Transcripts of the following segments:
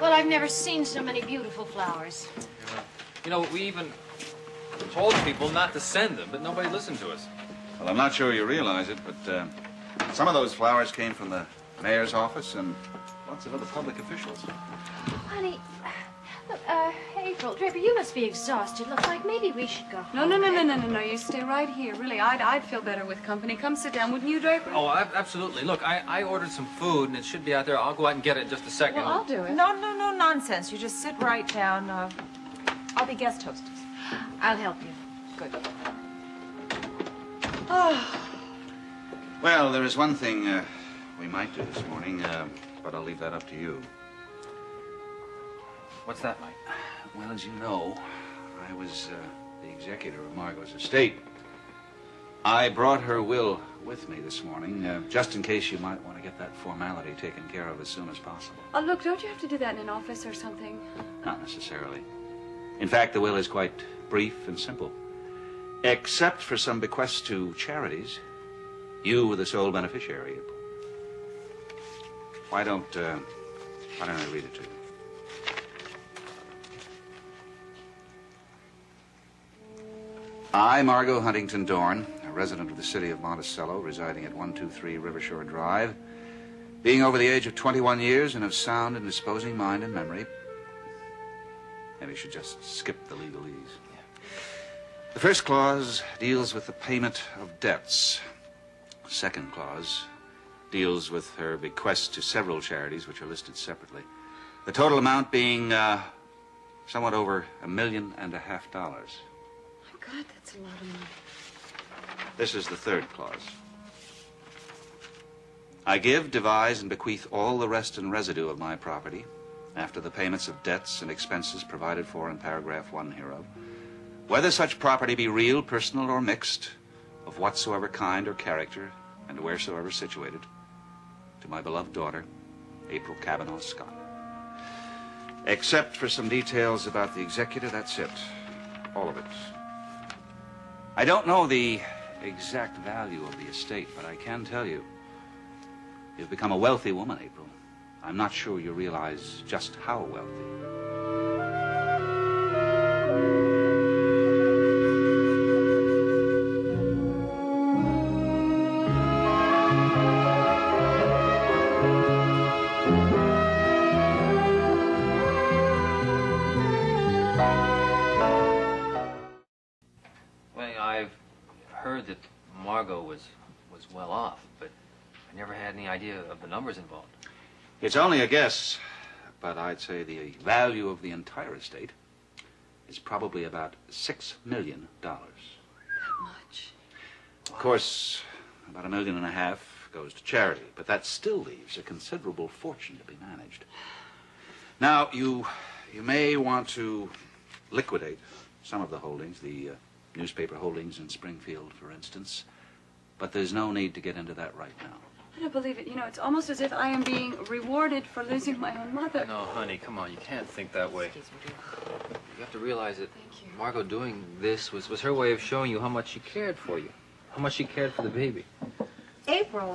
Well, I've never seen so many beautiful flowers. You know, we even told people not to send them, but nobody listened to us. Well, I'm not sure you realize it, but some of those flowers came from the mayor's office and lots of other public officials. Honey, look, April, Draper, you must be exhausted. Looks like maybe we should go home. No. You stay right here. Really, I'd feel better with company. Come sit down, wouldn't you, Draper? Oh, absolutely. Look, I ordered some food, and it should be out there. I'll go out and get it in just a second. Well, I'll do it. No nonsense. You just sit right down. I'll be guest hostess. I'll help you. Good. Well, there is one thing we might do this morning, but I'll leave that up to you. What's that, Mike? Well, as you know, I was the executor of Margot's estate. I brought her will with me this morning, just in case you might want to get that formality taken care of as soon as possible. Oh, look, don't you have to do that in an office or something? Not necessarily. In fact, the will is quite brief and simple. Except for some bequests to charities, you were the sole beneficiary. Why don't I read it to you? I, Margot Huntington Dorn, a resident of the city of Monticello, residing at 123 Rivershore Drive, being over the age of 21 years and of sound and disposing mind and memory. Maybe we should just skip the legalese. The first clause deals with the payment of debts. The second clause deals with her bequests to several charities, which are listed separately. The total amount being somewhat over $1.5 million. God, that's a lot of money. This is the third clause. I give, devise, and bequeath all the rest and residue of my property after the payments of debts and expenses provided for in paragraph 1 hereof, whether such property be real, personal, or mixed, of whatsoever kind or character, and wheresoever situated, to my beloved daughter, April Kavanaugh Scott. Except for some details about the executor, that's it. All of it. I don't know the exact value of the estate, but I can tell you, you've become a wealthy woman, April. I'm not sure you realize just how wealthy. Heard that Margot was well off, but I never had any idea of the numbers involved. It's only a guess, but I'd say the value of the entire estate is probably about $6 million. That much? Of course, about $1.5 million goes to charity, but that still leaves a considerable fortune to be managed. Now, you may want to liquidate some of the holdings, the newspaper holdings in Springfield, for instance. But there's no need to get into that right now. I don't believe it. You know, it's almost as if I am being rewarded for losing my own mother. No, honey, come on. You can't think that way. You have to realize that Thank you. Margot doing this was her way of showing you how much she cared for you, how much she cared for the baby. April,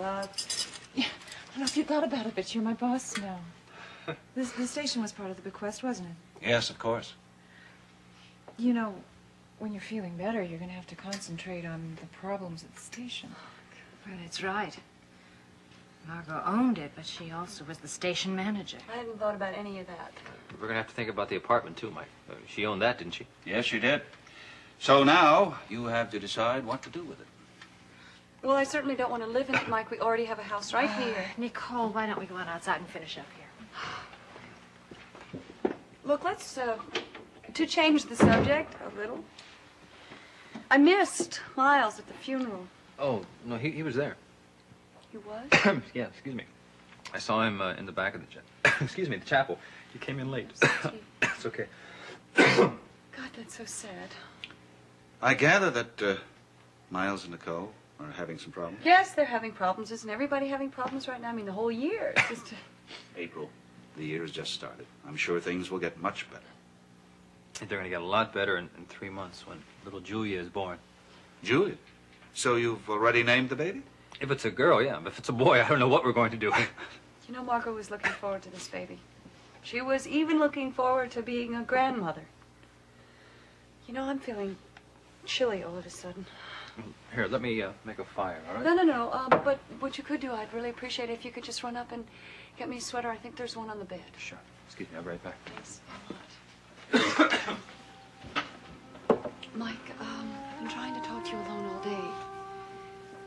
yeah, I don't know if you thought about it, but you're my boss now. The station was part of the bequest, wasn't it? Yes, of course. You know, when you're feeling better, you're going to have to concentrate on the problems at the station. Well, it's right. Margot owned it, but she also was the station manager. I hadn't thought about any of that. We're going to have to think about the apartment, too, Mike. She owned that, didn't she? Yes, she did. So now you have to decide what to do with it. Well, I certainly don't want to live in it, Mike. We already have a house right here. Nicole, why don't we go on outside and finish up here? Look, let's, to change the subject a little. I missed Miles at the funeral. Oh, no, he was there. He was? Yeah, excuse me. I saw him in the back of the the chapel. He came in late. It's okay. God, that's so sad. I gather that Miles and Nicole are having some problems. Yes, they're having problems. Isn't everybody having problems right now? I mean, the whole year. It's just... April, the year has just started. I'm sure things will get much better. They're going to get a lot better in 3 months when little Julia is born. Julia? So you've already named the baby? If it's a girl, yeah. If it's a boy, I don't know what we're going to do. You know, Margot was looking forward to this baby. She was even looking forward to being a grandmother. You know, I'm feeling chilly all of a sudden. Here, let me make a fire, all right? No. But what you could do, I'd really appreciate it if you could just run up and get me a sweater. I think there's one on the bed. Sure. Excuse me, I'll be right back. Thanks a lot. Mike, I've been trying to talk to you alone all day.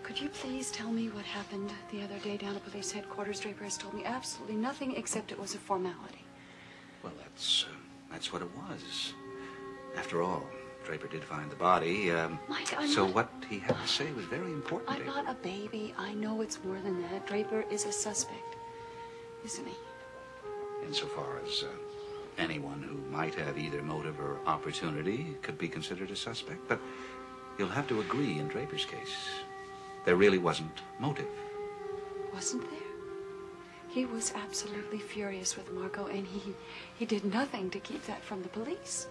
Could you please tell me what happened the other day down at police headquarters? Draper has told me absolutely nothing except it was a formality. Well, that's what it was. After all, Draper did find the body. Mike, so what he had to say was very important. I'm not a baby. I know it's more than that. Draper is a suspect, isn't he? Insofar as anyone who might have either motive or opportunity could be considered a suspect. But you'll have to agree in Draper's case, there really wasn't motive. Wasn't there? He was absolutely furious with Margot, and he did nothing to keep that from the police.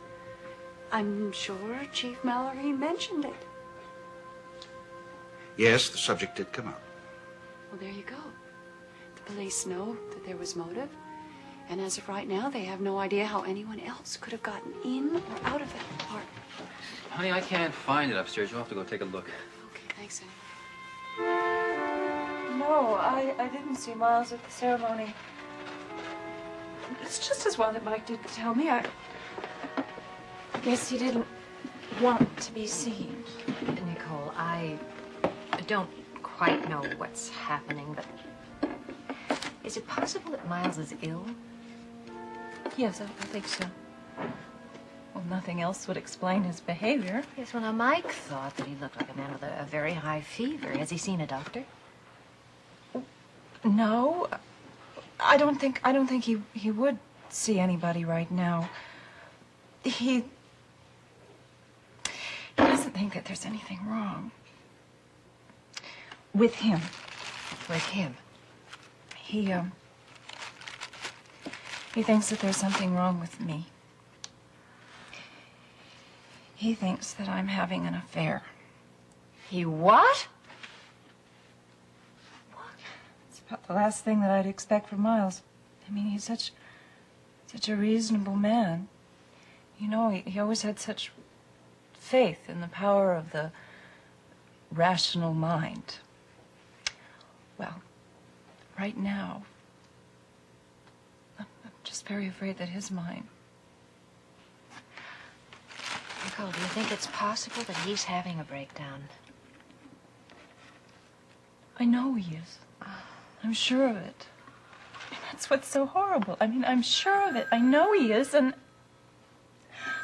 I'm sure Chief Mallory mentioned it. Yes, the subject did come up. Well, there you go. The police know that there was motive, and as of right now, they have no idea how anyone else could have gotten in or out of that apartment. Honey, I can't find it upstairs. You'll have to go take a look. Okay, thanks, Annie. No, I didn't see Miles at the ceremony. It's just as well that Mike didn't tell me. I guess he didn't want to be seen. Nicole, I don't quite know what's happening, but is it possible that Miles is ill? Yes, I think so. Well, nothing else would explain his behavior. Yes, well, now Mike thought that he looked like a man with a very high fever. Has he seen a doctor? No, I don't think he would see anybody right now. He doesn't think that there's anything wrong with him. With him? He thinks that there's something wrong with me. He thinks that I'm having an affair. He what? It's about the last thing that I'd expect from Miles. I mean, he's such a reasonable man. You know, he always had such faith in the power of the rational mind. Well, right now, I'm just very afraid that his mind... Nicole, do you think it's possible that he's having a breakdown? I know he is. I'm sure of it. And that's what's so horrible. I mean, I'm sure of it. I know he is, and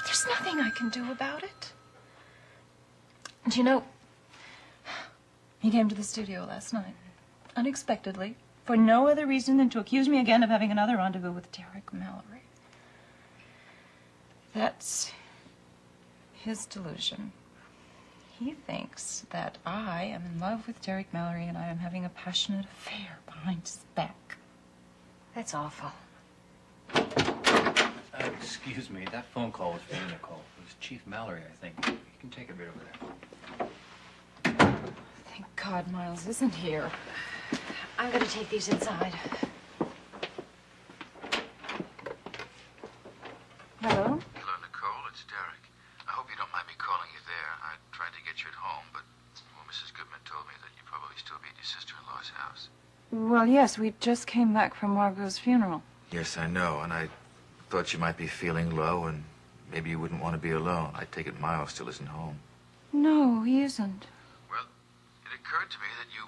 there's nothing I can do about it. And you know, he came to the studio last night, unexpectedly, for no other reason than to accuse me again of having another rendezvous with Derek Mallory. That's his delusion. He thinks that I am in love with Derek Mallory and I am having a passionate affair behind his back. That's awful. Excuse me, that phone call was for you, Nicole. It was Chief Mallory, I think. You can take it right over there. Thank God Miles isn't here. I'm going to take these inside. Hello? Hello, Nicole. It's Derek. I hope you don't mind me calling you there. I tried to get you at home, but, well, Mrs. Goodman told me that you probably still be at your sister-in-law's house. Well, yes, we just came back from Margot's funeral. Yes, I know, and I thought you might be feeling low, and maybe you wouldn't want to be alone. I take it Miles still isn't home. No, he isn't. Well, it occurred to me that you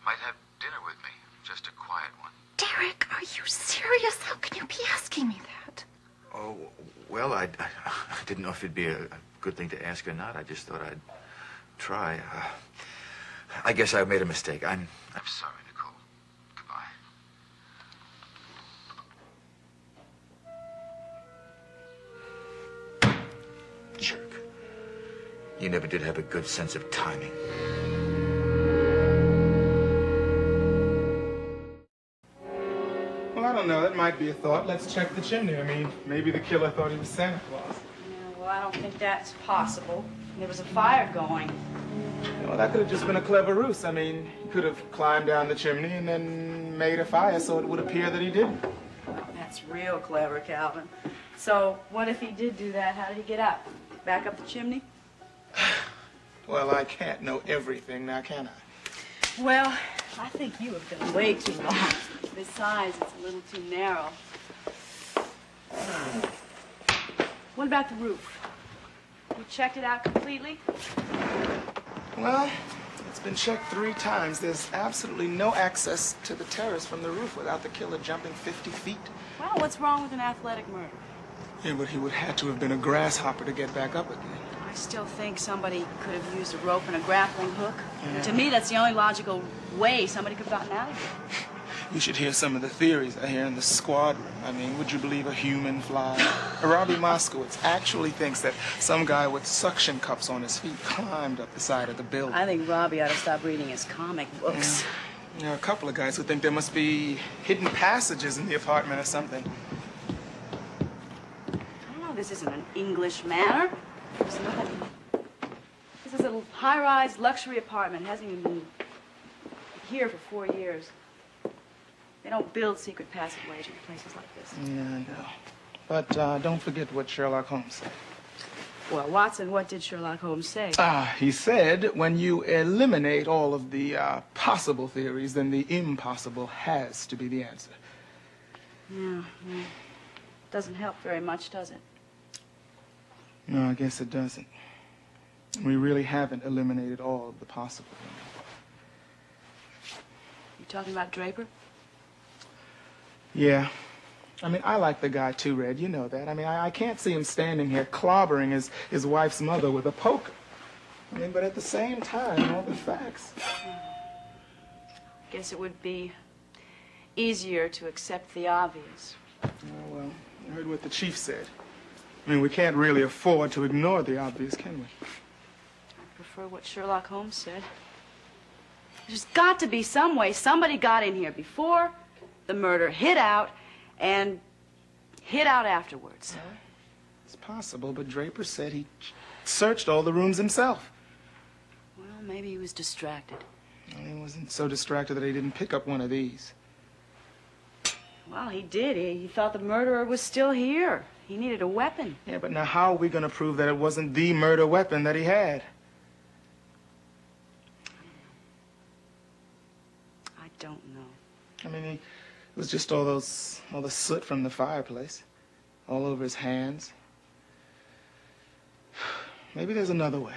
might have dinner with me. Just a quiet one. Derek, are you serious? How can you be asking me that? Oh, well, I didn't know if it'd be a good thing to ask or not. I just thought I'd try. I guess I made a mistake. I'm sorry, Nicole. Goodbye. jerk. You never did have a good sense of timing. Well, I don't know. That might be a thought. Let's check the chimney. I mean, maybe the killer thought he was Santa Claus. Yeah, well, I don't think that's possible. There was a fire going. Well, that could have just been a clever ruse. I mean, he could have climbed down the chimney and then made a fire so it would appear that he didn't. Well, that That's real clever, Calvin. So, what if he did do that? How did he get up? Back up the chimney? Well, I can't know everything now, can I? Well, I think you have been way too long. Besides, it's a little too narrow. What about the roof? You checked it out completely? Well, it's been checked 3 times. There's absolutely no access to the terrace from the roof without the killer jumping 50 feet. Well, what's wrong with an athletic murder? Yeah, but he would have to have been a grasshopper to get back up again. I still think somebody could have used a rope and a grappling hook. Yeah. To me, that's the only logical way somebody could have gotten out of here. You should hear some of the theories I hear in the squad room. I mean, would you believe a human fly? Robbie Moskowitz actually thinks that some guy with suction cups on his feet climbed up the side of the building. I think Robbie ought to stop reading his comic books. There are a couple of guys who think there must be hidden passages in the apartment or something. I don't know, this isn't an English manor. This is a high-rise luxury apartment. It hasn't even been here for 4 years. They don't build secret passageways in places like this. Yeah, I know. But don't forget what Sherlock Holmes said. Well, Watson, what did Sherlock Holmes say? He said when you eliminate all of the possible theories, then the impossible has to be the answer. Yeah, well, doesn't help very much, does it? No, I guess it doesn't. We really haven't eliminated all of the possible things. You talking about Draper? Yeah. I mean, I like the guy too, Red. You know that. I mean, I can't see him standing here clobbering his wife's mother with a poker. I mean, but at the same time, all the facts. Guess it would be easier to accept the obvious. Oh, well, I heard what the chief said. I mean, we can't really afford to ignore the obvious, can we? I prefer what Sherlock Holmes said. There's got to be some way somebody got in here before the murder, hid out, and hid out afterwards. It's possible, but Draper said he searched all the rooms himself. Well, maybe he was distracted. And he wasn't so distracted that he didn't pick up one of these. Well, he did. He thought the murderer was still here. He needed a weapon. Yeah, but now how are we going to prove that it wasn't the murder weapon that he had? I don't know. I mean, it was just all the soot from the fireplace, all over his hands. Maybe there's another way.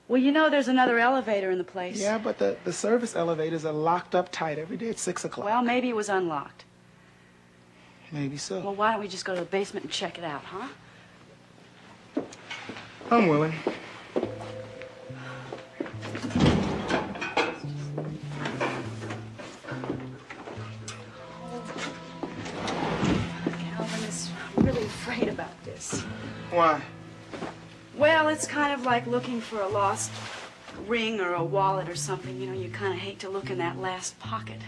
Well, you know there's another elevator in the place. Yeah, but the service elevators are locked up tight every day at 6 o'clock. Well, maybe it was unlocked. Maybe so. Well, why don't we just go to the basement and check it out, huh? I'm willing. Calvin is really afraid about this. Why? Well, it's kind of like looking for a lost ring or a wallet or something. You know, you kind of hate to look in that last pocket.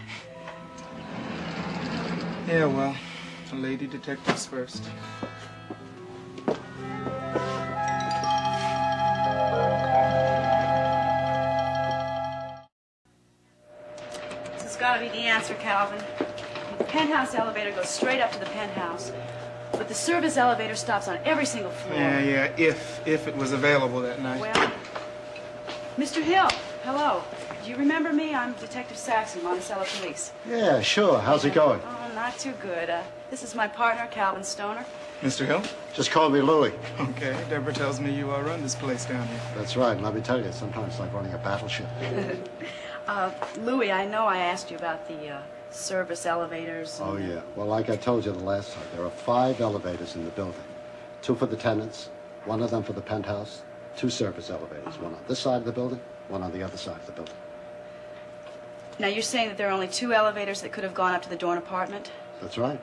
Yeah, well, the lady detectives first. This has got to be the answer, Calvin. The penthouse elevator goes straight up to the penthouse, but the service elevator stops on every single floor. Yeah, if it was available that night. Well, Mr. Hill, hello. Do you remember me? I'm Detective Saxon, Monticello Police. Yeah, sure. How's it going? Oh, not too good. This is my partner, Calvin Stoner. Mr. Hill? Just call me Louie. Okay, Deborah tells me you run this place down here. That's right. And let me tell you, sometimes it's like running a battleship. Louis, I know I asked you about the service elevators. Oh, yeah. Well, like I told you the last time, there are 5 elevators in the building. 2 for the tenants, 1 of them for the penthouse, 2 service elevators. 1 on this side of the building, 1 on the other side of the building. Now, you're saying that there are only 2 elevators that could have gone up to the Dorn apartment? That's right.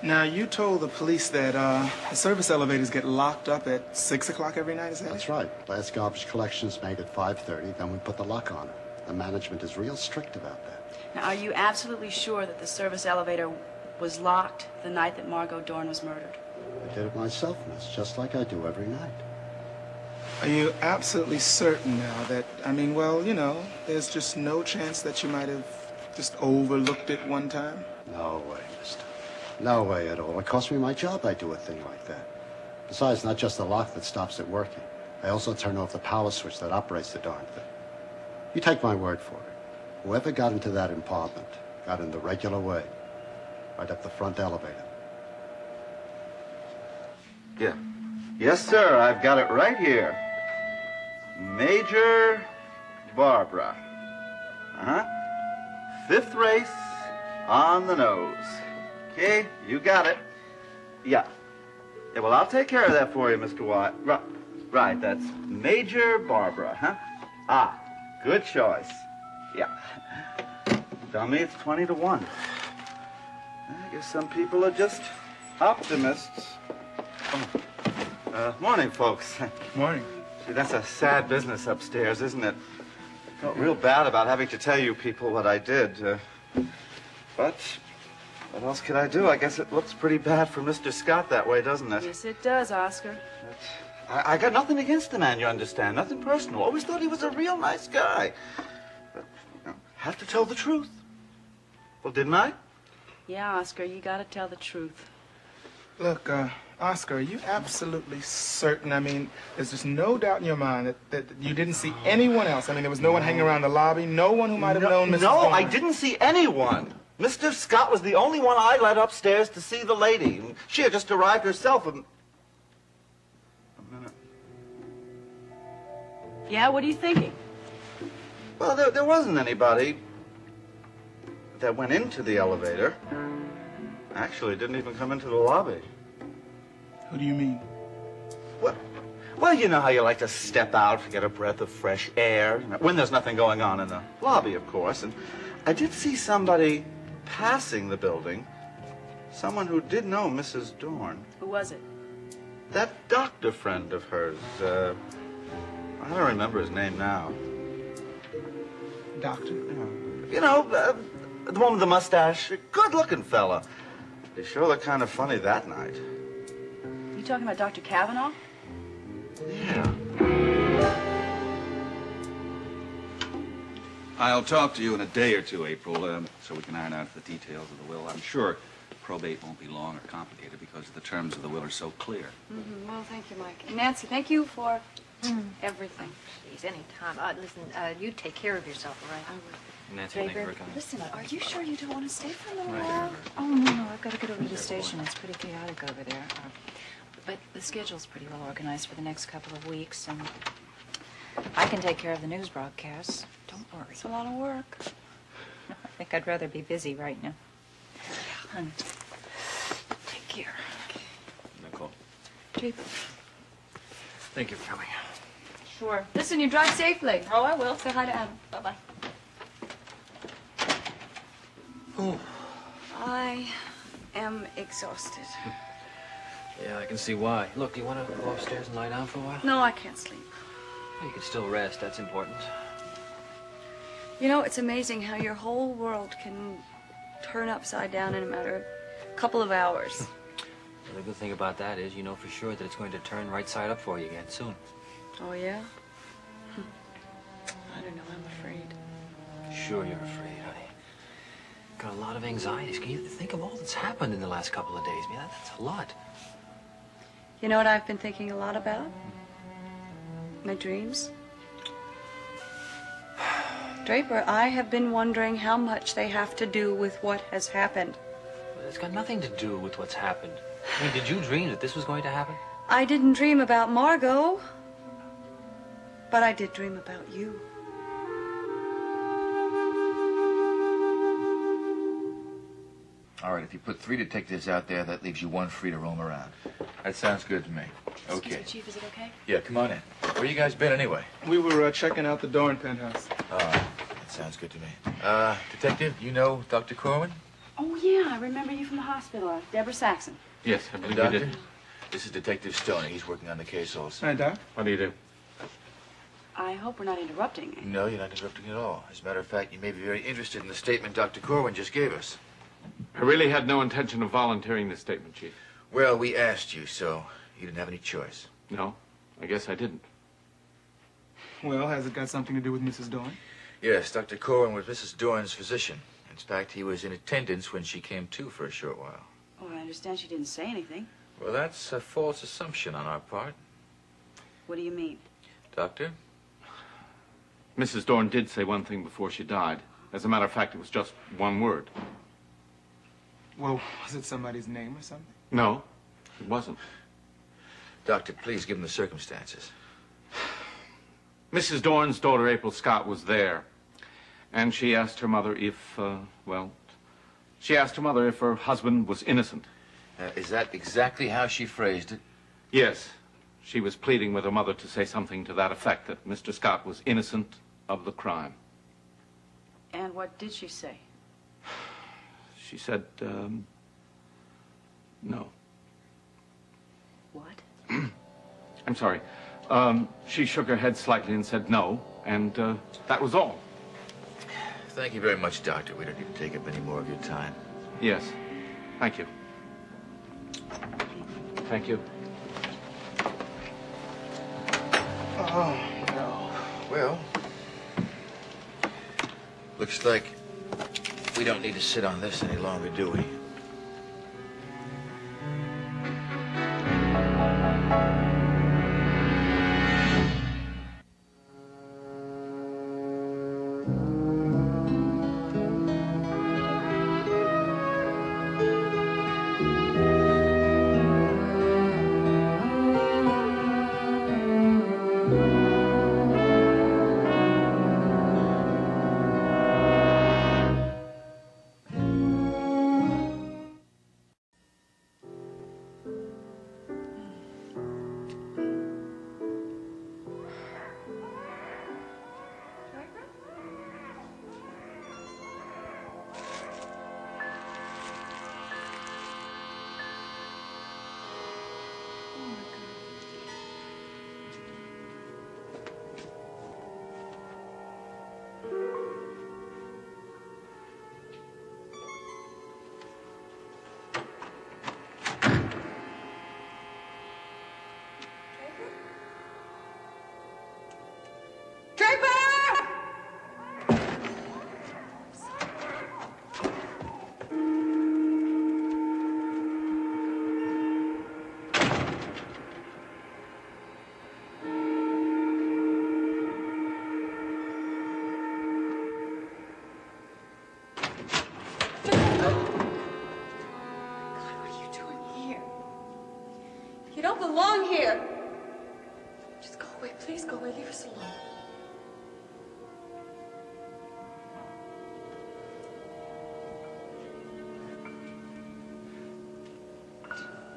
Now, you told the police that the service elevators get locked up at 6 o'clock every night, is that That's it? right. Last garbage collection is made at 5:30, then we put the lock on it. The management is real strict about that. Now, are you absolutely sure that the service elevator was locked the night that Margot Dorn was murdered? I did it myself, miss, just like I do every night. Are you absolutely certain now that, I mean, well, you know, there's just no chance that you might have just overlooked it one time? No way, mister. No way at all. It cost me my job I do a thing like that. Besides, not just the lock that stops it working. I also turn off the power switch that operates the darn thing. You take my word for it. Whoever got into that apartment got in the regular way. Right up the front elevator. Yeah. Yes, sir. I've got it right here. Major Barbara. Uh-huh. 5th race on the nose. Okay, you got it. Yeah. Yeah, well, I'll take care of that for you, Mr. Watt. Right, that's Major Barbara, huh? Ah, good choice. Yeah. Tell me it's 20 to 1. I guess some people are just optimists. Morning, folks. Morning. See, that's a sad business upstairs, isn't it? Felt real bad about having to tell you people what I did. But what else could I do? I guess it looks pretty bad for Mr. Scott that way, doesn't it? Yes, it does, Oscar. I got nothing against the man, you understand. Nothing personal. Always thought he was a real nice guy. But, have to tell the truth. Well, didn't I? Yeah, Oscar, you gotta tell the truth. Look, Oscar, are you absolutely certain? I mean, there's just no doubt in your mind that you didn't see anyone else. I mean, there was no one hanging around the lobby, no one who might have known Mrs. No, Thorne. I didn't see anyone. Mr. Scott was the only one I let upstairs to see the lady. She had just arrived herself. A minute. Yeah, what are you thinking? Well, there wasn't anybody that went into the elevator. Actually, didn't even come into the lobby. Who do you mean? Well, you know how you like to step out to get a breath of fresh air, when there's nothing going on in the lobby, of course. And I did see somebody passing the building, someone who did know Mrs. Dorn. Who was it? That doctor friend of hers, I don't remember his name now. Doctor? You know, the one with the mustache, a good-looking fella. They sure looked kind of funny that night. You talking about Dr. Kavanaugh? Yeah. I'll talk to you in a day or two, April, so we can iron out the details of the will. I'm sure probate won't be long or complicated because the terms of the will are so clear. Mm-hmm. Well, thank you, Mike. And Nancy, thank you for everything. Please, anytime. Listen, you take care of yourself, all right? I will. Nancy, thank you for coming. Listen, are you sure you don't want to stay for a little Right. while? Oh, no, I've got to get over to the station. It's pretty chaotic over there. But the schedule's pretty well organized for the next couple of weeks, and I can take care of the news broadcasts. Don't worry. It's a lot of work. No, I think I'd rather be busy right now. Honey, take care. Nicole, Draper. thank you for coming. Sure. Listen, you drive safely. Oh, I will. Say hi to Adam. Bye-bye. Oh. I am exhausted. Yeah, I can see why. Look, do you want to go upstairs and lie down for a while? No, I can't sleep. Well, you can still rest. That's important. You know, it's amazing how your whole world can turn upside down in a matter of a couple of hours. Well, the good thing about that is you know for sure that it's going to turn right side up for you again soon. Oh, yeah? I don't know. I'm afraid. Sure you're afraid, honey. Got a lot of anxieties. Can you think of all that's happened in the last couple of days? I mean, that's a lot. You know what I've been thinking a lot about? My dreams. Draper, I have been wondering how much they have to do with what has happened. But it's got nothing to do with what's happened. I mean, did you dream that this was going to happen? I didn't dream about Margot, but I did dream about you. All right, if you put 3 detectives out there, that leaves you 1 free to roam around. That sounds good to me. Okay. Excuse me, Chief, is it okay? Yeah, come on in. Where you guys been anyway? We were checking out the Dorn penthouse. That sounds good to me. Detective, you know Dr. Corwin? Oh, yeah, I remember you from the hospital. Deborah Saxon. Yes, I believe Doctor? you did. This is Detective Stoney. He's working on the case also. Hi, Doc. What do you do? I hope we're not interrupting. No, you're not interrupting at all. As a matter of fact, you may be very interested in the statement Dr. Corwin just gave us. I really had no intention of volunteering this statement, Chief. Well, we asked you, so you didn't have any choice. No, I guess I didn't. Well, has it got something to do with Mrs. Dorn? Yes, Dr. Corwin was Mrs. Dorn's physician, In fact, he was in attendance when she came to for a short while. Oh, I understand she didn't say anything. Well, that's a false assumption on our part. What do you mean? Doctor? Mrs. Dorn did say one thing before she died. As a matter of fact, it was just one word. Well, was it somebody's name or something? No, it wasn't. Doctor, please give him the circumstances. Mrs. Dorn's daughter, April Scott, was there. And she asked her mother if, she asked her mother if her husband was innocent. Is that exactly how she phrased it? Yes. She was pleading with her mother to say something to that effect, that Mr. Scott was innocent of the crime. And what did she say? She said, no. What? I'm sorry. She shook her head slightly and said no, and that was all. Thank you very much, Doctor. We don't need to take up any more of your time. Yes. Thank you. Thank you. Oh, no. Well, looks like we don't need to sit on this any longer, do we? You don't belong here. Just go away. Please go away. Leave us alone.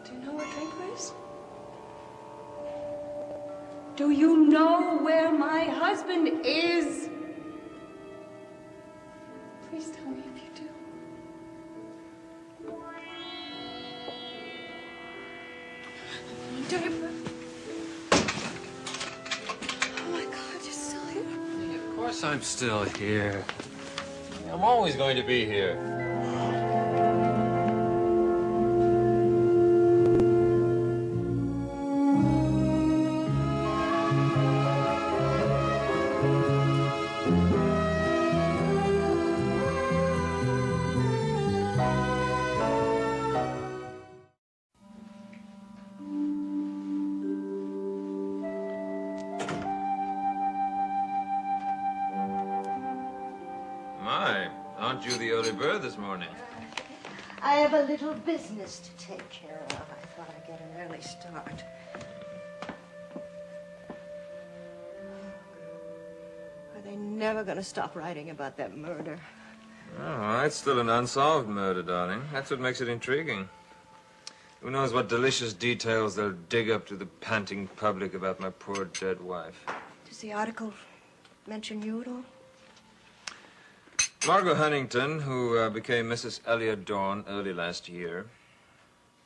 Do you know where Draper is? Do you know where my husband is? Please tell me if you do. Draper. Oh my God, you're still here. Of course I'm still here. I'm always going to be here. My, aren't you the early bird this morning? I have a little business to take care of. I thought I'd get an early start. Are they never going to stop writing about that murder? Oh, it's still an unsolved murder, darling. That's what makes it intriguing. Who knows what delicious details they'll dig up to the panting public about my poor dead wife. Does the article mention you at all? Margot Huntington, who became Mrs. Elliot Dorn early last year.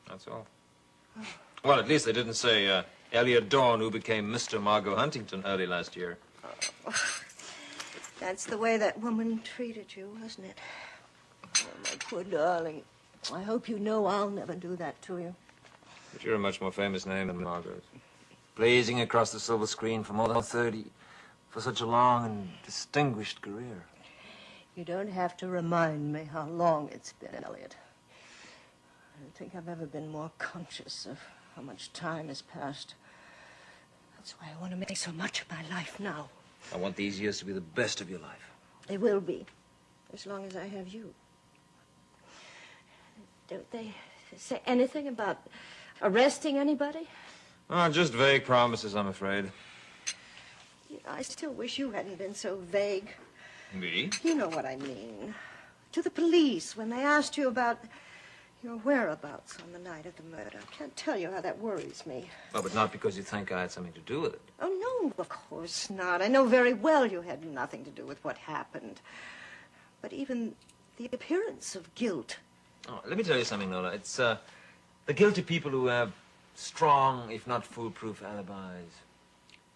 That's all. Oh. Well, at least they didn't say Elliot Dorn, who became Mr. Margot Huntington early last year. Oh. That's the way that woman treated you, wasn't it? Oh, my poor darling. I hope you know I'll never do that to you. But you're a much more famous name than Margot. Blazing across the silver screen for more than 30, for such a long and distinguished career. You don't have to remind me how long it's been, Elliot. I don't think I've ever been more conscious of how much time has passed. That's why I want to make so much of my life now. I want these years to be the best of your life. They will be, as long as I have you. Don't they say anything about arresting anybody? Oh, just vague promises, I'm afraid. You know, I still wish you hadn't been so vague. Me? You know what I mean. To the police, when they asked you about your whereabouts on the night of the murder. I can't tell you how that worries me. Oh, but not because you think I had something to do with it. Oh, no, of course not. I know very well you had nothing to do with what happened. But even the appearance of guilt. Oh, let me tell you something, Nola. It's the guilty people who have strong, if not foolproof, alibis.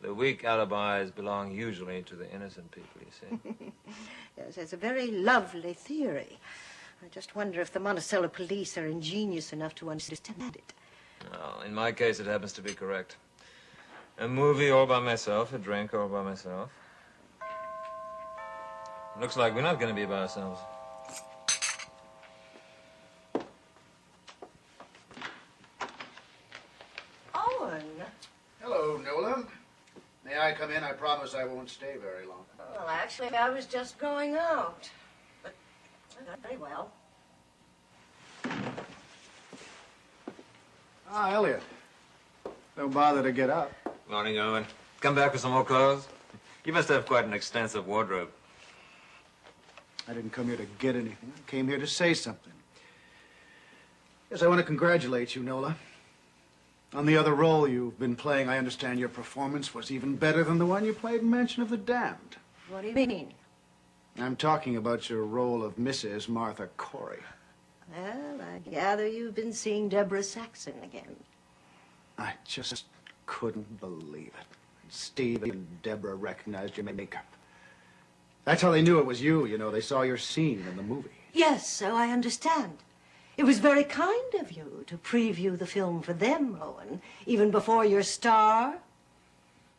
The weak alibis belong usually to the innocent people, you see. Yes, it's a very lovely theory. I just wonder if the Monticello police are ingenious enough to understand it. Well, in my case, it happens to be correct. A movie all by myself, a drink all by myself. Looks like we're not going to be by ourselves. Owen! Hello, Nola. May I come in? I promise I won't stay very long. Well, actually, I was just going out. But very well. Ah, Elliot. Don't bother to get up. Morning, Owen. Come back with some more clothes? You must have quite an extensive wardrobe. I didn't come here to get anything. I came here to say something. Yes, I want to congratulate you, Nola. On the other role you've been playing, I understand your performance was even better than the one you played in Mansion of the Damned. What do you mean? I'm talking about your role of Mrs. Martha Corey. Well, I gather you've been seeing Deborah Saxon again. I just couldn't believe it. Steve and Deborah recognized your makeup. That's how they knew it was you, you know. They saw your scene in the movie. Yes, so I understand. It was very kind of you to preview the film for them, Owen, even before your star.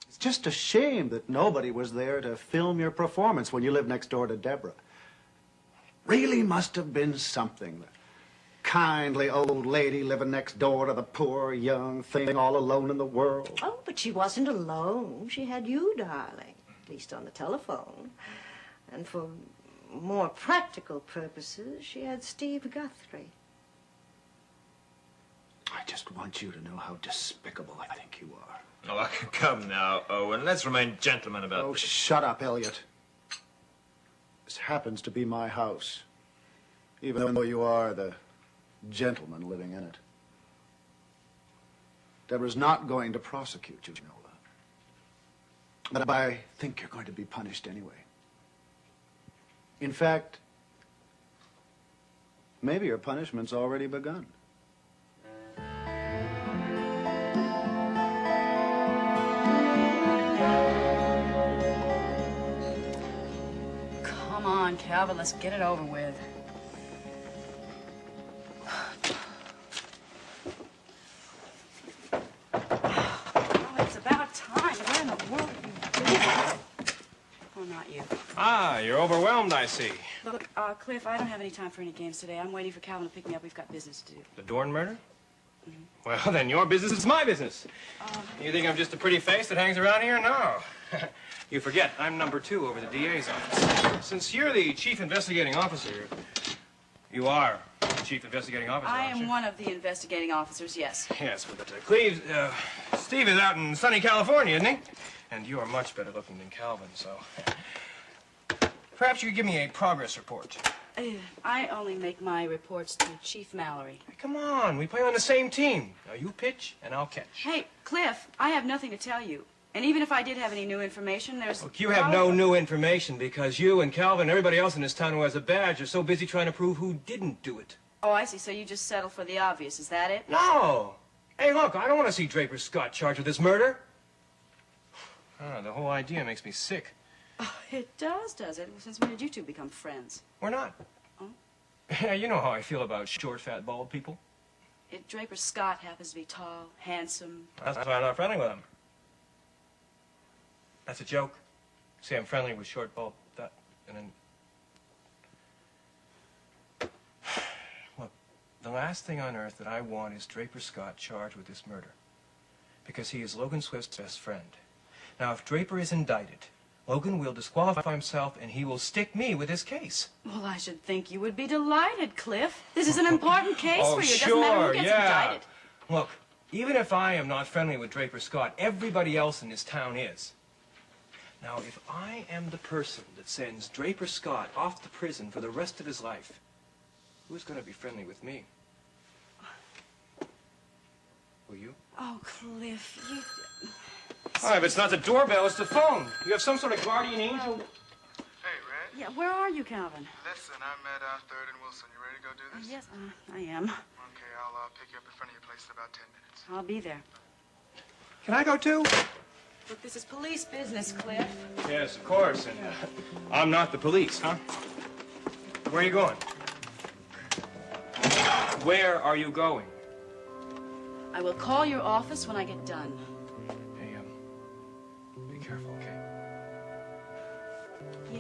It's just a shame that nobody was there to film your performance when you lived next door to Deborah. Really must have been something. The kindly old lady living next door to the poor young thing all alone in the world. Oh, but she wasn't alone. She had you, darling, at least on the telephone. And for more practical purposes, she had Steve Guthrie. I just want you to know how despicable I think you are. Oh, come now, Owen. Let's remain gentlemen about this. Shut up, Elliot. This happens to be my house, even though you are the gentleman living in it. Deborah's not going to prosecute you, Nola. But I think you're going to be punished anyway. In fact, maybe your punishment's already begun. Come on, Calvin, let's get it over with. Oh, it's about time. What in the world are you doing? Oh, not you. Ah, you're overwhelmed, I see. Look, Cliff, I don't have any time for any games today. I'm waiting for Calvin to pick me up. We've got business to do. The Dorn murder? Well, then your business is my business. You think I'm just a pretty face that hangs around here? No. You forget, I'm number 2 over the DA's office. Since you're the chief investigating officer, you are the chief investigating officer, I aren't am you? one of the investigating officers, yes. Yes, but Cleves, Steve is out in sunny California, isn't he? And you are much better looking than Calvin, so... Perhaps you could give me a progress report. I only make my reports to Chief Mallory. Hey, come on, we play on the same team. Now you pitch and I'll catch. Hey, Cliff, I have nothing to tell you. And even if I did have any new information, there's... Look, you have no new information because you and Calvin and everybody else in this town who has a badge are so busy trying to prove who didn't do it. Oh, I see. So you just settle for the obvious. Is that it? No! Hey, look, I don't want to see Draper Scott charged with this murder. Oh, the whole idea makes me sick. Oh, it does it? Since when did you two become friends? We're not. Oh? Yeah, you know how I feel about short, fat, bald people. Draper Scott happens to be tall, handsome. That's why I'm not friendly with him. That's a joke. Say I'm friendly with short, bald, that, and then... last thing on earth that I want is Draper Scott charged with this murder. Because he is Logan Swift's best friend. Now, if Draper is indicted, Logan will disqualify himself and he will stick me with his case. Well, I should think you would be delighted, Cliff. This is an important case for you. It doesn't Sure, matter who gets indicted. Look, even if I am not friendly with Draper Scott, everybody else in this town is. Now, if I am the person that sends Draper Scott off to prison for the rest of his life, who's going to be friendly with me? Will you? Oh, Cliff, you... All right, if it's not the doorbell, it's the phone. You have some sort of guardian angel? Hey, Red. Yeah, where are you, Calvin? Listen, I'm at 3rd and Wilson. You ready to go do this? Yes, I am. Okay, I'll pick you up in front of your place in about 10 minutes. I'll be there. Can I go too? Look, this is police business, Cliff. Yes, of course. And I'm not the police, huh? Where are you going? Where are you going? I will call your office when I get done. Hey, be careful, okay? Yeah.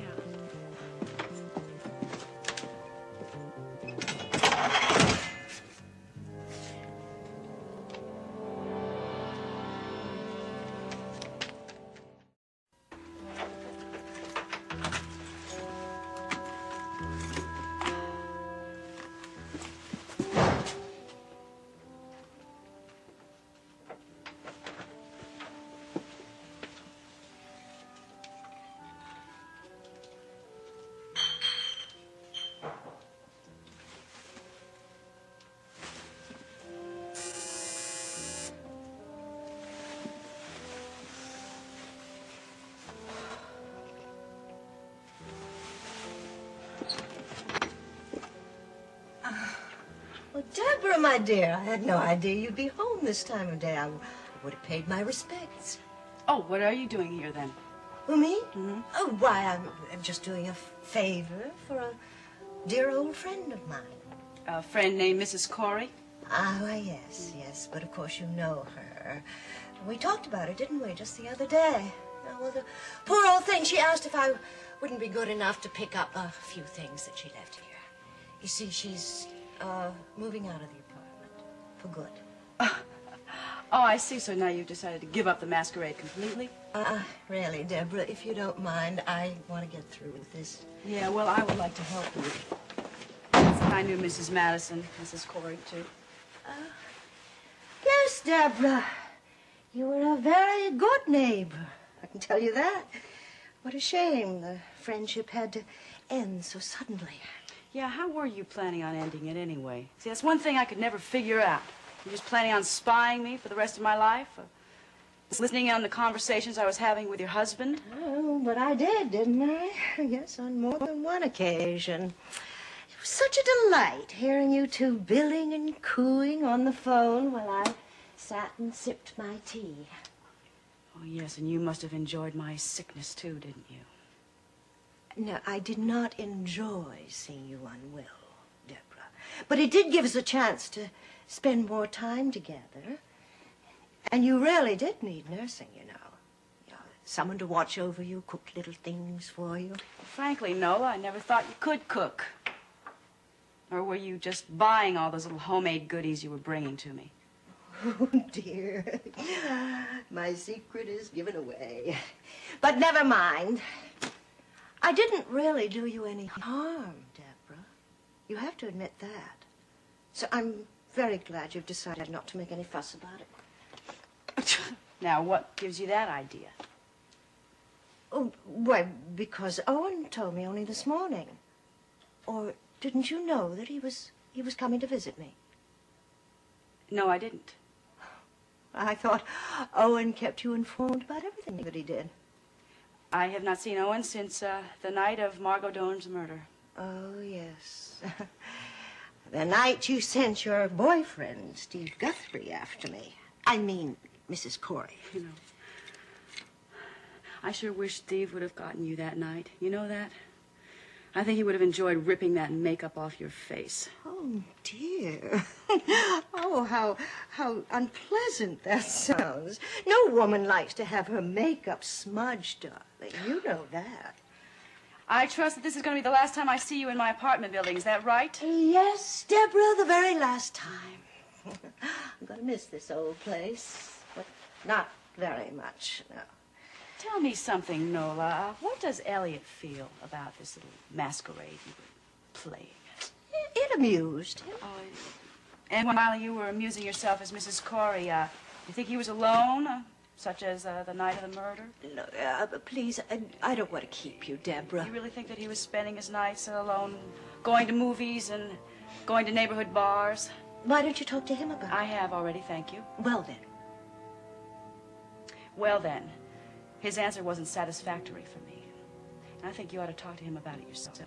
Well, Deborah, my dear, I had no idea you'd be home this time of day. I would have paid my respects. Oh, what are you doing here, then? Who, me? Mm-hmm. Oh, why, I'm just doing a favor for a dear old friend of mine. A friend named Mrs. Corey? Ah, why, yes, yes, but of course you know her. We talked about it, didn't we, just the other day? Oh, well, the poor old thing, she asked if I wouldn't be good enough to pick up a few things that she left here. You see, she's moving out of the apartment for good. Oh, I see. So now you've decided to give up the masquerade completely? Really, Deborah, if you don't mind, I want to get through with this. Yeah, well, I would like to help you. I knew Mrs. Madison, Mrs. Corey, too. Yes, Deborah. You were a very good neighbor. I can tell you that. What a shame the friendship had to end so suddenly. Yeah, how were you planning on ending it anyway? See, that's one thing I could never figure out. You just planning on spying me for the rest of my life? Or listening in on the conversations I was having with your husband? Oh, but I did, didn't I? Yes, on more than one occasion. It was such a delight hearing you two billing and cooing on the phone while I sat and sipped my tea. Oh, yes, and you must have enjoyed my sickness, too, didn't you? No, I did not enjoy seeing you unwell, Deborah. But it did give us a chance to spend more time together. And you really did need nursing, you know. Someone to watch over you, cook little things for you. Frankly, no, I never thought you could cook. Or were you just buying all those little homemade goodies you were bringing to me? Oh, dear. My secret is given away. But never mind. I didn't really do you any harm, Deborah. You have to admit that. So I'm very glad you've decided not to make any fuss about it. Now, what gives you that idea? Oh, why, because Owen told me only this morning. Or didn't you know that he was coming to visit me? No, I didn't. I thought Owen kept you informed about everything that he did. I have not seen Owen since the night of Margot Doan's murder. Oh, yes. The night you sent your boyfriend, Steve Guthrie, after me. I mean, Mrs. Corey. You know, I sure wish Steve would have gotten you that night. You know that? I think he would have enjoyed ripping that makeup off your face. Oh, dear. Oh, how unpleasant that sounds. No woman likes to have her makeup smudged, darling. You know that. I trust that this is going to be the last time I see you in my apartment building. Is that right? Yes, Deborah, the very last time. I'm going to miss this old place, but not very much, no. Tell me something, Nola. What does Elliot feel about this little masquerade you were playing? It amused him. Oh, and while you were amusing yourself as Mrs. Corey, you think he was alone, such as the night of the murder? No, but please, I don't want to keep you, Deborah. You really think that he was spending his nights alone, going to movies and going to neighborhood bars? Why don't you talk to him about it? I have already, thank you. Well, then. Well, then. His answer wasn't satisfactory for me. And I think you ought to talk to him about it yourself.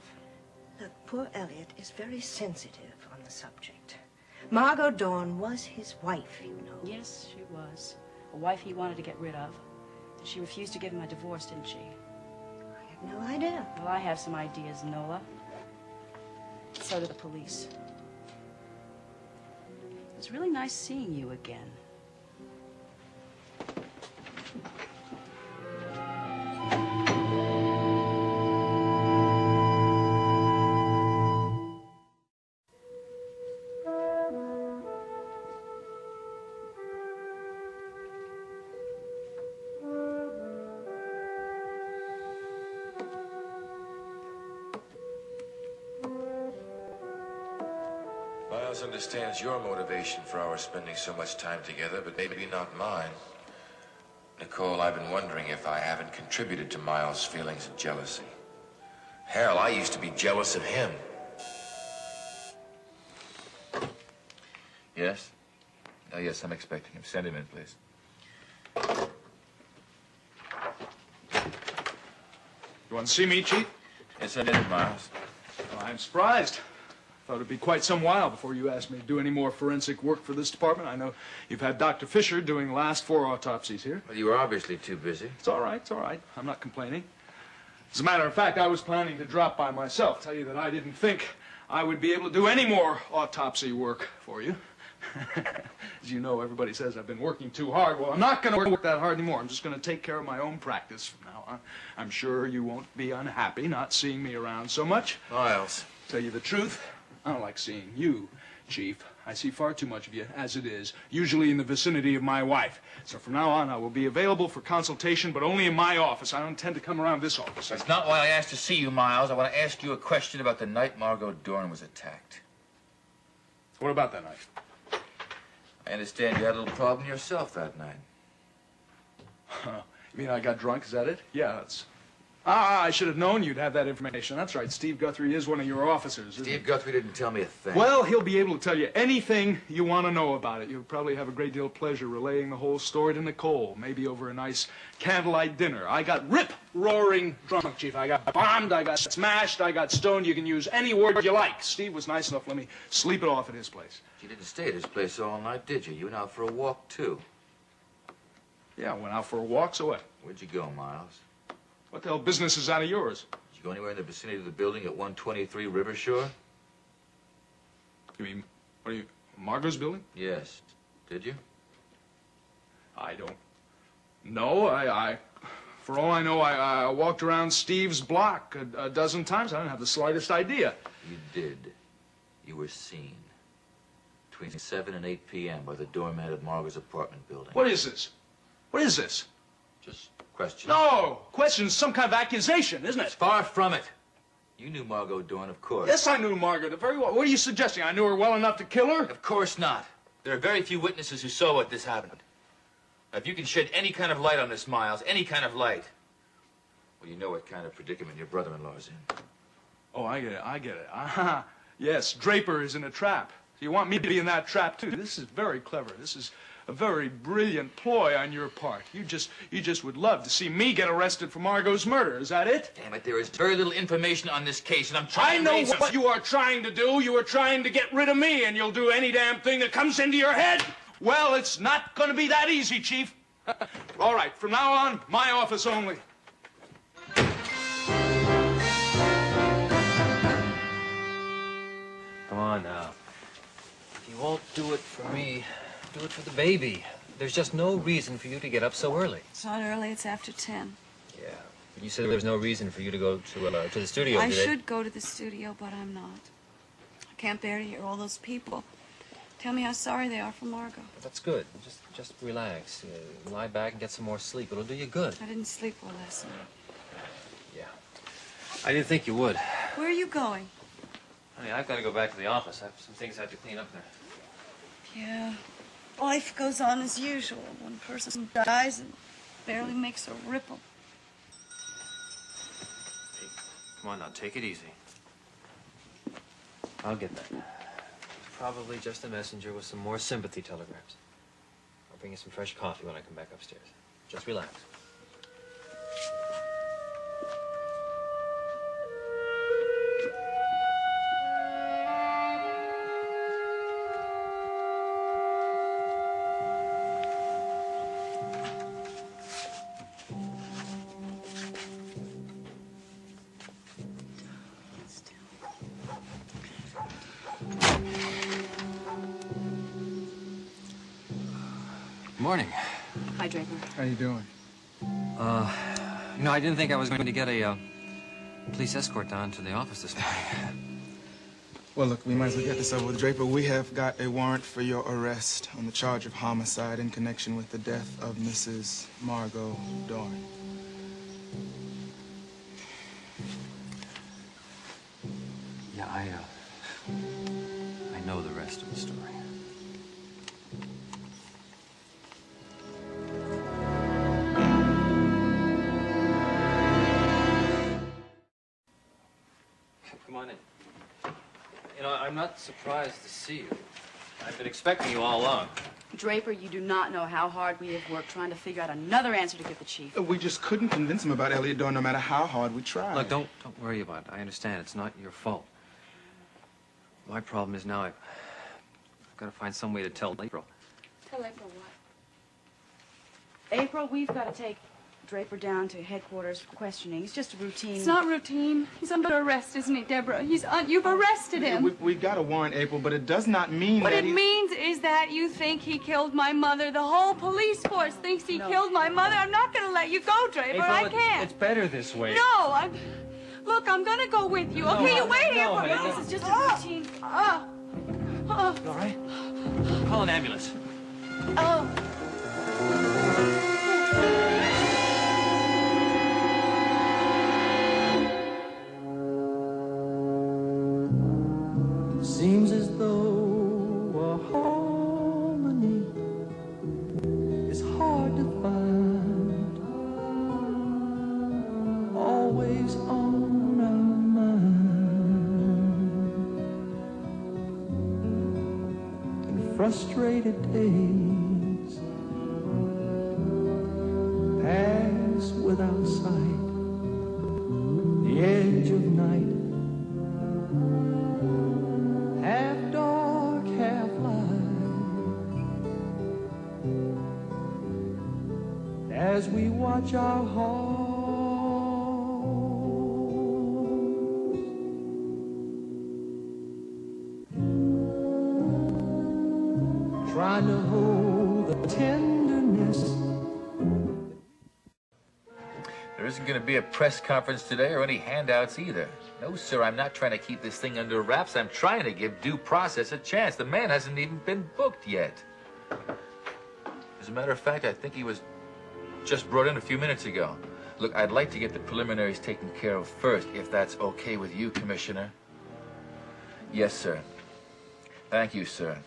Look, poor Elliot is very sensitive on the subject. Margot Dorn was his wife, you know. Yes, she was. A wife he wanted to get rid of. She refused to give him a divorce, didn't she? I have no idea. Well, I have some ideas, Nola. So do the police. It was really nice seeing you again. Miles understands your motivation for our spending so much time together, but maybe not mine. Nicole, I've been wondering if I haven't contributed to Miles' feelings of jealousy. Hell, I used to be jealous of him. Yes? Oh, yes, I'm expecting him. Send him in, please. You want to see me, Chief? Yes, I did, Miles. Well, I'm surprised. Thought it'd be quite some while before you asked me to do any more forensic work for this department. I know you've had Dr. Fisher doing the last 4 autopsies here. Well, you were obviously too busy. It's all right, it's all right. I'm not complaining. As a matter of fact, I was planning to drop by myself, tell you that I didn't think I would be able to do any more autopsy work for you. As you know, everybody says I've been working too hard. Well, I'm not going to work that hard anymore. I'm just going to take care of my own practice from now on. I'm sure you won't be unhappy not seeing me around so much. Miles. Tell you the truth, I don't like seeing you, Chief. I see far too much of you, as it is, usually in the vicinity of my wife. So from now on, I will be available for consultation, but only in my office. I don't intend to come around this office. That's not why I asked to see you, Miles. I want to ask you a question about the night Margot Dorn was attacked. What about that night? I understand you had a little problem yourself that night. You mean I got drunk? Is that it? Yeah, that's... I should have known you'd have that information. That's right. Steve Guthrie is one of your officers. Steve Guthrie didn't tell me a thing. Well, he'll be able to tell you anything you want to know about it. You'll probably have a great deal of pleasure relaying the whole story to Nicole, maybe over a nice candlelight dinner. I got rip-roaring drunk, Chief. I got bombed, I got smashed, I got stoned. You can use any word you like. Steve was nice enough to let me sleep it off at his place. You didn't stay at his place all night, did you? You went out for a walk, too. Yeah, I went out for a walk, so what? Where'd you go, Miles? What the hell business is that of yours? Did you go anywhere in the vicinity of the building at 123 Rivershore? You mean, what are you, Margot's building? Yes. Did you? I don't know. For all I know, I walked around Steve's block a dozen times. I don't have the slightest idea. You did. You were seen. Between 7 and 8 p.m. by the doorman at Margot's apartment building. What is this? What is this? Just question. No! Question's some kind of accusation, isn't it? Far from it. You knew Margot Dorn, of course. Yes, I knew Margot very well. What are you suggesting? I knew her well enough to kill her? Of course not. There are very few witnesses who saw what this happened. Now, if you can shed any kind of light on this, Miles, any kind of light, well, you know what kind of predicament your brother-in-law's in. Oh, I get it. Ah, yes, Draper is in a trap. So you want me to be in that trap, too. This is very clever. This is a very brilliant ploy on your part. You just would love to see me get arrested for Margot's murder. Is that it? Damn it, there is very little information on this case, and I'm trying to... I know what you are trying to do. You are trying to get rid of me, and you'll do any damn thing that comes into your head. Well, it's not going to be that easy, Chief. All right, from now on, my office only. Come on now. If you won't do it for me, do it for the baby. There's just no reason for you to get up so early. It's not early, it's after 10. Yeah, You said there was no reason for you to go to the studio I today. should go to the studio, but I'm not. I can't bear to hear all those people tell me how sorry they are for Margot. That's good. Just relax. Lie back and get some more sleep. It'll do you good. I didn't sleep well last night. Yeah. I didn't think you would. Where are you going? Honey, I've got to go back to the office. I have some things I have to clean up there. Yeah. Life goes on as usual. One person dies and barely makes a ripple. Come on now, take it easy. I'll get that. Probably just a messenger with some more sympathy telegrams. I'll bring you some fresh coffee when I come back upstairs. Just relax. Morning. Hi, Draper. How you doing? I didn't think I was going to get a police escort down to the office this morning. Well, look, we might as well get this over with, Draper. We have got a warrant for your arrest on the charge of homicide in connection with the death of Mrs. Margot Dorn. Yeah, I know the rest of the story. Come on in. I'm not surprised to see you. I've been expecting you all along. Draper, you do not know how hard we have worked trying to figure out another answer to give the chief. We just couldn't convince him about Elliot Dorn no matter how hard we tried. Look, don't worry about it. I understand. It's not your fault. My problem is now I've got to find some way to tell April. Tell April what? April, we've got to take Draper down to headquarters for questioning. It's just a routine. It's not routine. He's under arrest, isn't he, Deborah? You've arrested him. We've got a warrant, April, but it does not mean What that it means is that you think he killed my mother. The whole police force thinks he killed my mother. I'm not going to let you go, Draper. I can't. It's better this way. No, Look, I'm going to go with you. Okay, you wait here for me. This is just a routine. You all right? Call an ambulance. Seems as though a harmony is hard to find, always on our mind, and frustrated days pass without sight, the edge of night, half dark, half light, as we watch our hearts trying to hold the tenderness. There isn't going to be a press conference today or any handouts either. No, sir, I'm not trying to keep this thing under wraps. I'm trying to give due process a chance. The man hasn't even been booked yet. As a matter of fact, I think he was just brought in a few minutes ago. Look, I'd like to get the preliminaries taken care of first, if that's okay with you, Commissioner. Yes, sir. Thank you, sir.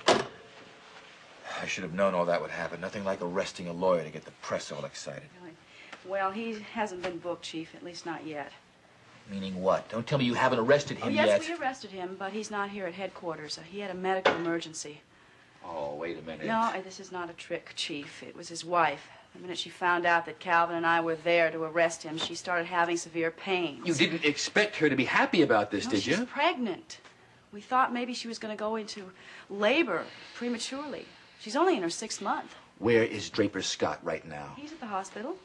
I should have known all that would happen. Nothing like arresting a lawyer to get the press all excited. Well, he hasn't been booked, Chief, at least not yet. Meaning what? Don't tell me you haven't arrested him yet. Yes, we arrested him, but he's not here at headquarters. He had a medical emergency. Oh, wait a minute. No, this is not a trick, Chief. It was his wife. The minute she found out that Calvin and I were there to arrest him, she started having severe pains. You didn't expect her to be happy about this, No, did she's you? pregnant. We thought maybe she was going to go into labor prematurely. She's only in her 6th month. Where is Draper Scott right now? He's at the hospital.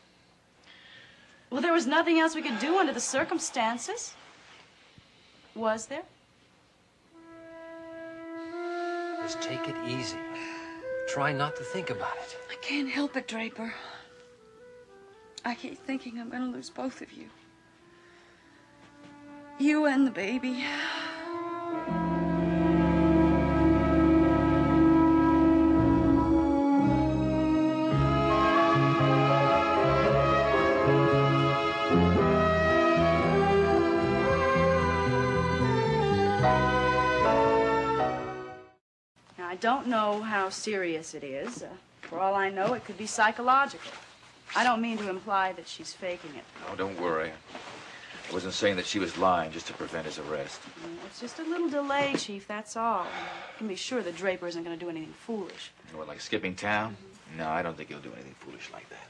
Well, there was nothing else we could do under the circumstances. Was there? Just take it easy. Try not to think about it. I can't help it, Draper. I keep thinking I'm gonna lose both of you. You and the baby. Now, I don't know how serious it is. For all I know, it could be psychological. I don't mean to imply that she's faking it. Oh, don't worry. I wasn't saying that she was lying just to prevent his arrest. It's just a little delay, Chief, that's all. You can be sure that Draper isn't going to do anything foolish. What, like skipping town? No, I don't think he'll do anything foolish like that.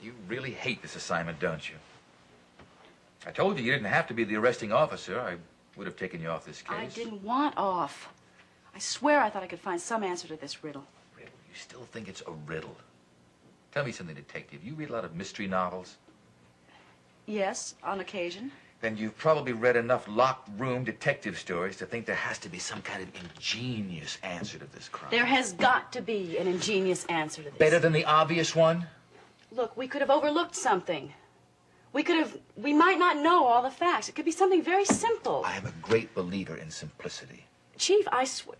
You really hate this assignment, don't you? I told you you didn't have to be the arresting officer. I would have taken you off this case. I didn't want off. I swear I thought I could find some answer to this riddle. Riddle? You still think it's a riddle? Tell me something, Detective. You read a lot of mystery novels? Yes, on occasion. Then you've probably read enough locked room detective stories to think there has to be some kind of ingenious answer to this crime. There has got to be an ingenious answer to this. Better than the obvious one? Look, we could have overlooked something. We might not know all the facts. It could be something very simple. I am a great believer in simplicity. Chief, I swear.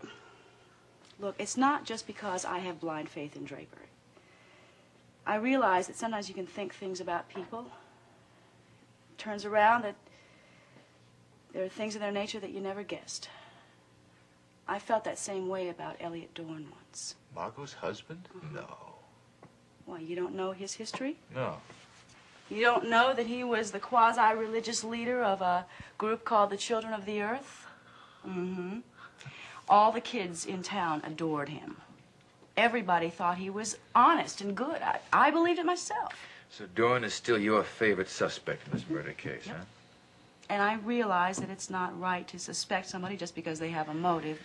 Look, it's not just because I have blind faith in Draper. I realize that sometimes you can think things about people. It turns around that there are things in their nature that you never guessed. I felt that same way about Elliot Dorn once. Margot's husband? No. Why, you don't know his history? No. You don't know that he was the quasi-religious leader of a group called the Children of the Earth? Mm-hmm. All the kids in town adored him. Everybody thought he was honest and good. I believed it myself. So Dorn is still your favorite suspect in this murder case, huh? And I realize that it's not right to suspect somebody just because they have a motive.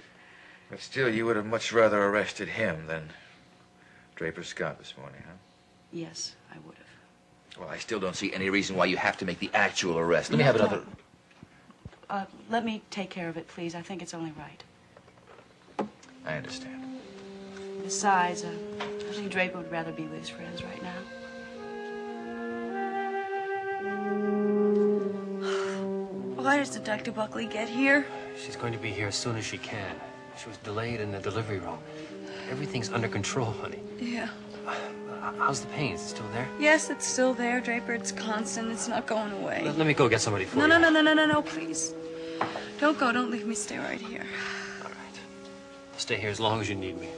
But still, you would have much rather arrested him than Draper Scott this morning, huh? Yes, I would have. Well, I still don't see any reason why you have to make the actual arrest. Let me have another... Let me take care of it, please. I think it's only right. I understand. Besides, I think Draper would rather be with his friends right now. Why does Detective Buckley get here? She's going to be here as soon as she can. She was delayed in the delivery room. Everything's under control, honey. Yeah. How's the pain? Is it still there? Yes, it's still there, Draper. It's constant. It's not going away. Let me go get somebody for you. No, please. Don't go. Don't leave me. Stay right here. All right. I'll stay here as long as you need me.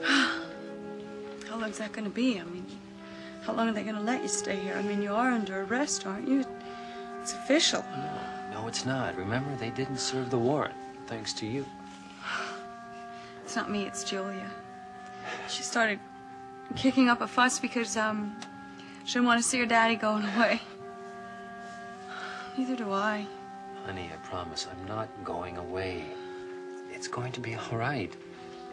How long's that going to be? I mean, how long are they going to let you stay here? I mean, you are under arrest, aren't you? It's official. No, it's not. Remember, they didn't serve the warrant, thanks to you. It's not me. It's Julia. She started kicking up a fuss because, she didn't want to see her daddy going away. Neither do I. Honey, I promise, I'm not going away. It's going to be all right.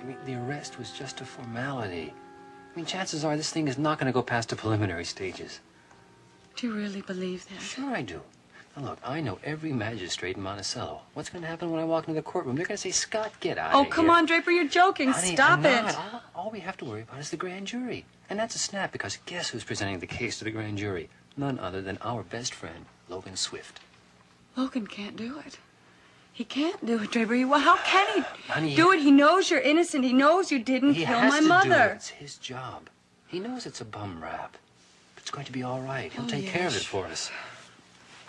I mean, the arrest was just a formality. I mean, chances are this thing is not going to go past the preliminary stages. Do you really believe that? Sure I do. Now, look, I know every magistrate in Monticello. What's going to happen when I walk into the courtroom? They're going to say, Scott, get out of here. Oh, come on, Draper, you're joking. Honey, Stop I'm it. not. All we have to worry about is the grand jury. And that's a snap, because guess who's presenting the case to the grand jury? None other than our best friend, Logan Swift. Logan can't do it. He can't do it, Draper. Well, how can he Honey, do it? He knows you're innocent. He knows you didn't He kill has my to mother. do it. It's his job. He knows it's a bum rap. But it's going to be all right. He'll take care of it for us.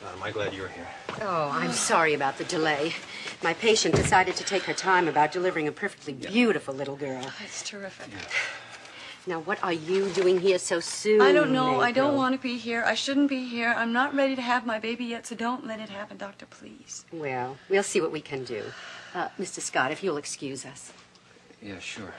God, am I glad you're here. Oh, I'm sorry about the delay. My patient decided to take her time about delivering a perfectly beautiful little girl. That's terrific. Now, what are you doing here so soon? I don't know. I don't April? want to be here. I shouldn't be here. I'm not ready to have my baby yet, so don't let it happen, Doctor, please. Well, we'll see what we can do. Mr. Scott, if you'll excuse us. Yeah, sure.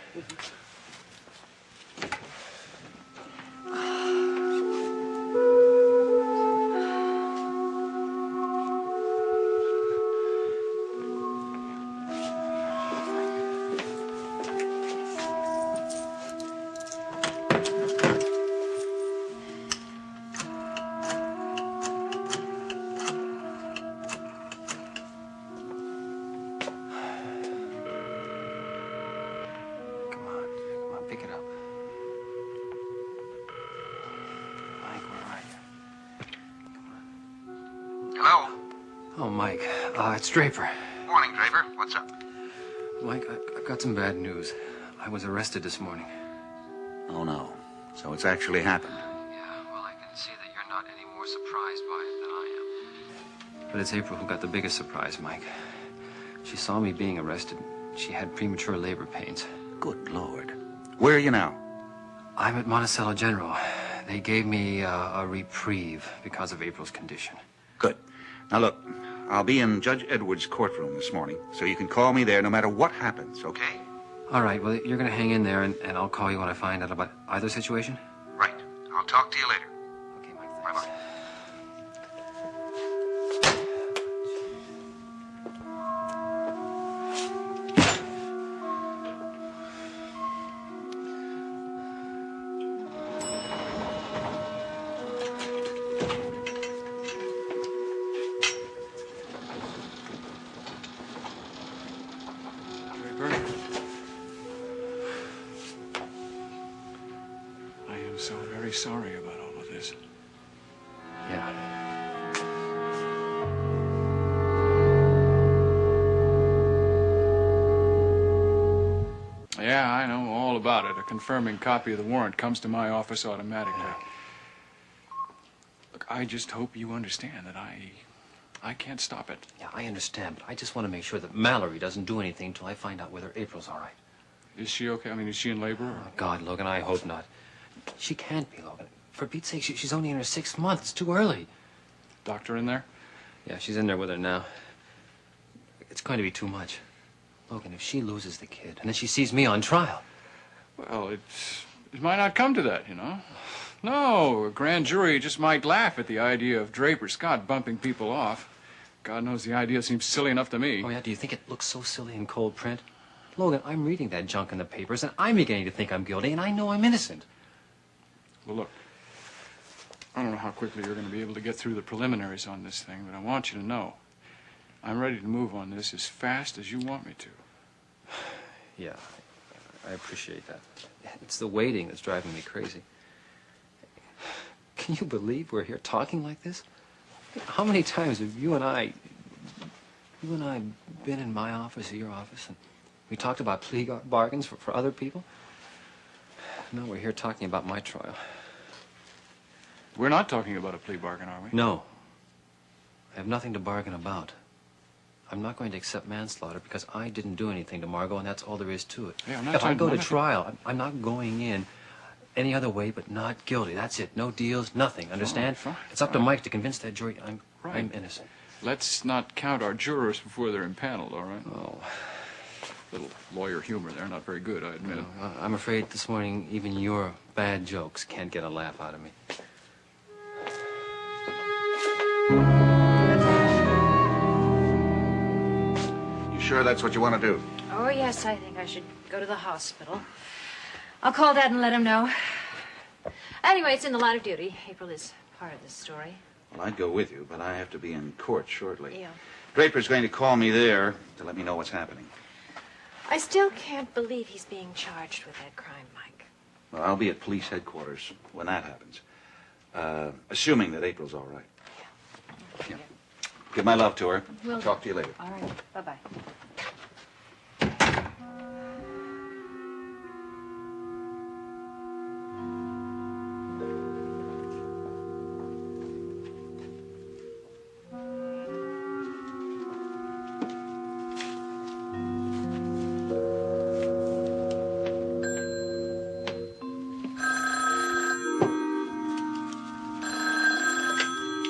Oh, Mike, it's Draper. Morning, Draper. What's up? Mike, I've got some bad news. I was arrested this morning. Oh, no. So it's actually happened. Yeah, well, I can see that you're not any more surprised by it than I am. But it's April who got the biggest surprise, Mike. She saw me being arrested. She had premature labor pains. Good Lord. Where are you now? I'm at Monticello General. They gave me a reprieve because of April's condition. Good. Now, look, I'll be in Judge Edwards' courtroom this morning, so you can call me there no matter what happens, okay? All right, well, you're going to hang in there, and I'll call you when I find out about either situation? Right. I'll talk to you later. Okay, Mike, thanks. Bye-bye. I am so very sorry about all of this. Yeah. Yeah, I know all about it. A confirming copy of the warrant comes to my office automatically. Look, I just hope you understand that I can't stop it. Yeah, I understand, but I just want to make sure that Mallory doesn't do anything until I find out whether April's all right. Is she okay? I mean, is she in labor? Or? Oh, God, Logan, I hope not. She can't be, Logan. For Pete's sake, she's only in her 6th month. It's too early. Doctor in there? Yeah, she's in there with her now. It's going to be too much. Logan, if she loses the kid, and then she sees me on trial. Well, it might not come to that, you know. No, a grand jury just might laugh at the idea of Draper Scott bumping people off. God knows the idea seems silly enough to me. Oh, yeah? Do you think it looks so silly in cold print? Logan, I'm reading that junk in the papers, and I'm beginning to think I'm guilty, and I know I'm innocent. Well, look, I don't know how quickly you're going to be able to get through the preliminaries on this thing, but I want you to know I'm ready to move on this as fast as you want me to. Yeah, I appreciate that. It's the waiting that's driving me crazy. Can you believe we're here talking like this? How many times have you and I been in my office or your office, and we talked about plea bargains for other people? Now we're here talking about my trial. We're not talking about a plea bargain, are we? No. I have nothing to bargain about. I'm not going to accept manslaughter because I didn't do anything to Margot, and that's all there is to it. Yeah, I'm not if I trying- go I'm to not- trial, I'm not going in any other way but not guilty. That's it. No deals, nothing. Understand? Fine, it's up to fine. Mike to convince that jury I'm Right. innocent. Let's not count our jurors before they're impaneled, all right? Oh. Little lawyer humor there, not very good, I admit. I'm afraid this morning even your bad jokes can't get a laugh out of me. You sure that's what you want to do? Oh, yes, I think I should go to the hospital. I'll call Dad and let him know. Anyway, it's in the line of duty. April is part of this story. Well, I'd go with you, but I have to be in court shortly. Yeah. Draper's going to call me there to let me know what's happening. I still can't believe he's being charged with that crime, Mike. Well, I'll be at police headquarters when that happens. Assuming that April's all right. Yeah. Give my love to her. Will do. Talk to you later. All right. Bye-bye.